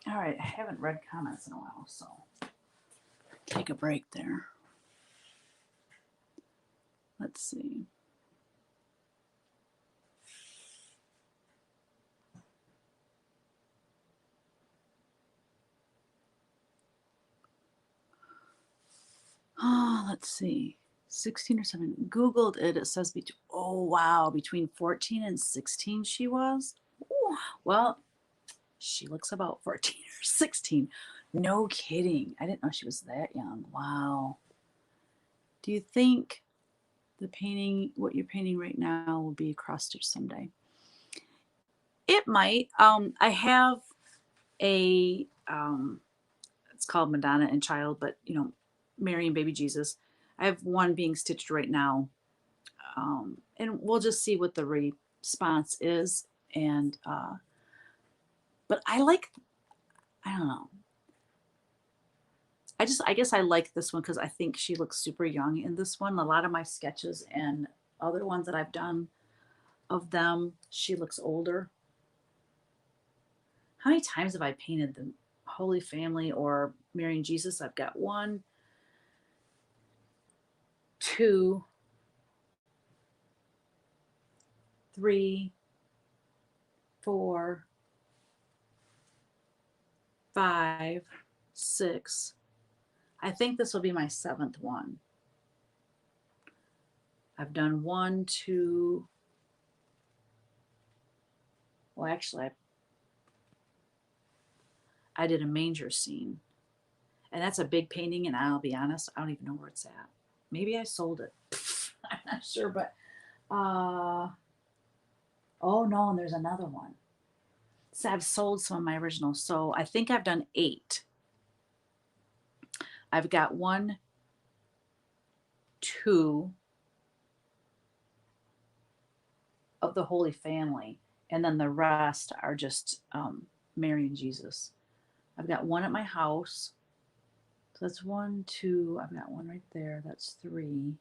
All right, I haven't read comments in a while, so take a break there. Let's see. Oh, let's see. 16 or 17. Googled it. It says, oh, wow, between 14 and 16 she was. Ooh, well, she looks about 14 or 16. No kidding. I didn't know she was that young. Wow. Do you think the painting, what you're painting right now, will be a cross stitch someday? It might. I have a, it's called Madonna and Child, but Mary and Baby Jesus. I have one being stitched right now. And we'll just see what the response is. And, but I don't know. I guess I like this one because I think she looks super young in this one. A lot of my sketches and other ones that I've done of them, she looks older. How many times have I painted the Holy Family or Mary and Jesus? I've got 1, 2, 3, 4, 5, 6. I think this will be my 7th one. I've done 1, 2. Well, actually, I did a manger scene. And that's a big painting, and I'll be honest, I don't even know where it's at. Maybe I sold it. I'm not sure, but oh no, and there's another one. So I've sold some of my originals. So I think I've done 8. I've got 1, 2 of the Holy Family, and then the rest are just Mary and Jesus. I've got 1 at my house. So that's 1, 2. I've got 1 right there. That's 3.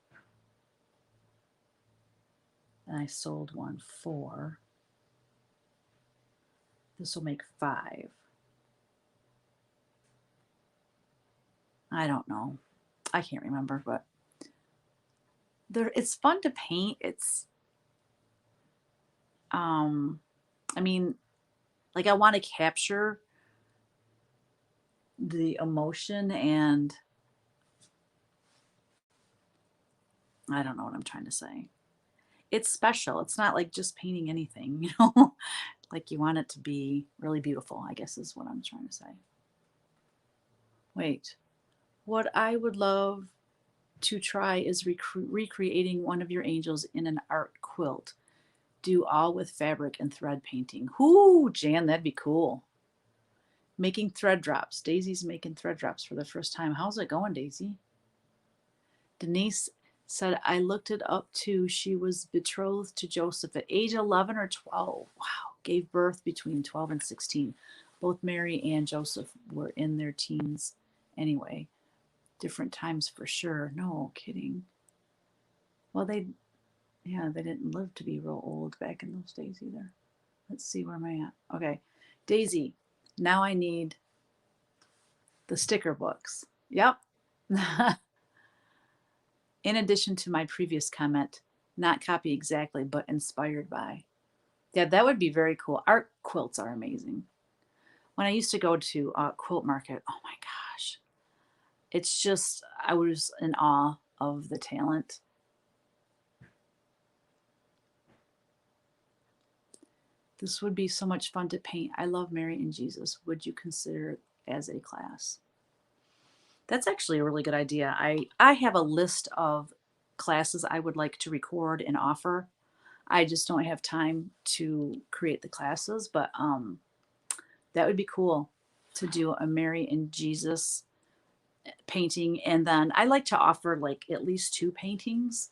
And I sold 1, 4. This will make 5. I don't know. I can't remember, but it's fun to paint. It's I mean, like I want to capture the emotion, and I don't know what I'm trying to say. It's special. It's not like just painting anything, like you want it to be really beautiful, I guess is what I'm trying to say. Wait, what I would love to try is recreating one of your angels in an art quilt. Do all with fabric and thread painting. Ooh, Jan, that'd be cool. Making thread drops. Daisy's making thread drops for the first time. How's it going, Daisy? Denise said, I looked it up too. She was betrothed to Joseph at age 11 or 12. Wow. Gave birth between 12 and 16. Both Mary and Joseph were in their teens anyway. Different times for sure. No kidding. Well, they didn't live to be real old back in those days either. Let's see, where am I at? Okay. Daisy, now I need the sticker books. Yep. In addition to my previous comment, not copy exactly, but inspired by. Yeah, that would be very cool. Art quilts are amazing. When I used to go to quilt market, oh my gosh, it's just, I was in awe of the talent. This would be so much fun to paint. I love Mary and Jesus. Would you consider it as a class? That's actually a really good idea. I have a list of classes I would like to record and offer. I just don't have time to create the classes, but that would be cool to do a Mary and Jesus painting. And then I like to offer like at least 2 paintings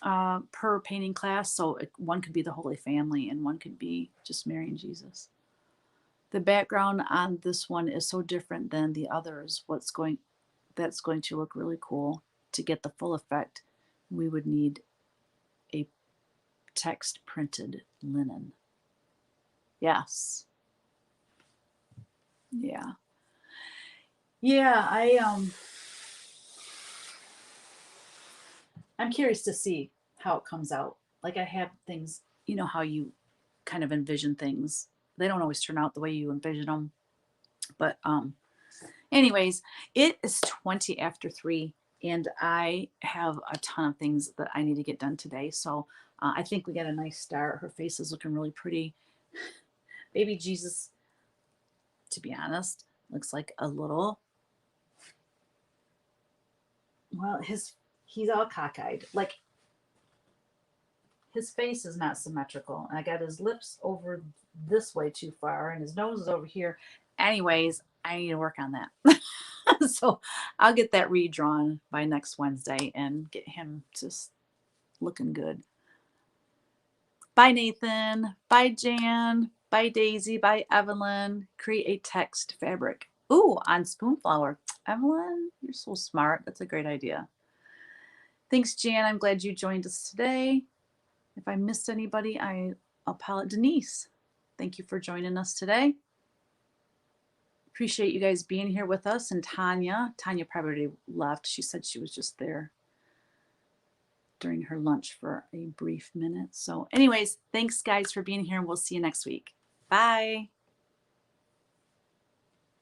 per painting class. So one could be the Holy Family and one could be just Mary and Jesus. The background on this one is so different than the others. That's going to look really cool. To get the full effect, we would need a text printed linen. Yes. Yeah. Yeah, I'm curious to see how it comes out. Like I have things, you know, how you kind of envision things. They don't always turn out the way you envision them. But anyways, it is 20 after 3 and I have a ton of things that I need to get done today. So I think we got a nice start. Her face is looking really pretty. Baby Jesus, to be honest, looks like a little, well, he's all cockeyed. Like his face is not symmetrical. And I got his lips over this way too far and his nose is over here. Anyways, I need to work on that. So I'll get that redrawn by next Wednesday and get him just looking good. Bye, Nathan. Bye, Jan. Bye, Daisy. Bye, Evelyn. Create a text fabric. Ooh, on Spoonflower. Evelyn, you're so smart. That's a great idea. Thanks, Jan. I'm glad you joined us today. If I missed anybody, I'll apologize. Denise, thank you for joining us today. Appreciate you guys being here with us. And Tanya probably left. She said she was just there during her lunch for a brief minute. So anyways, thanks guys for being here and we'll see you next week. Bye.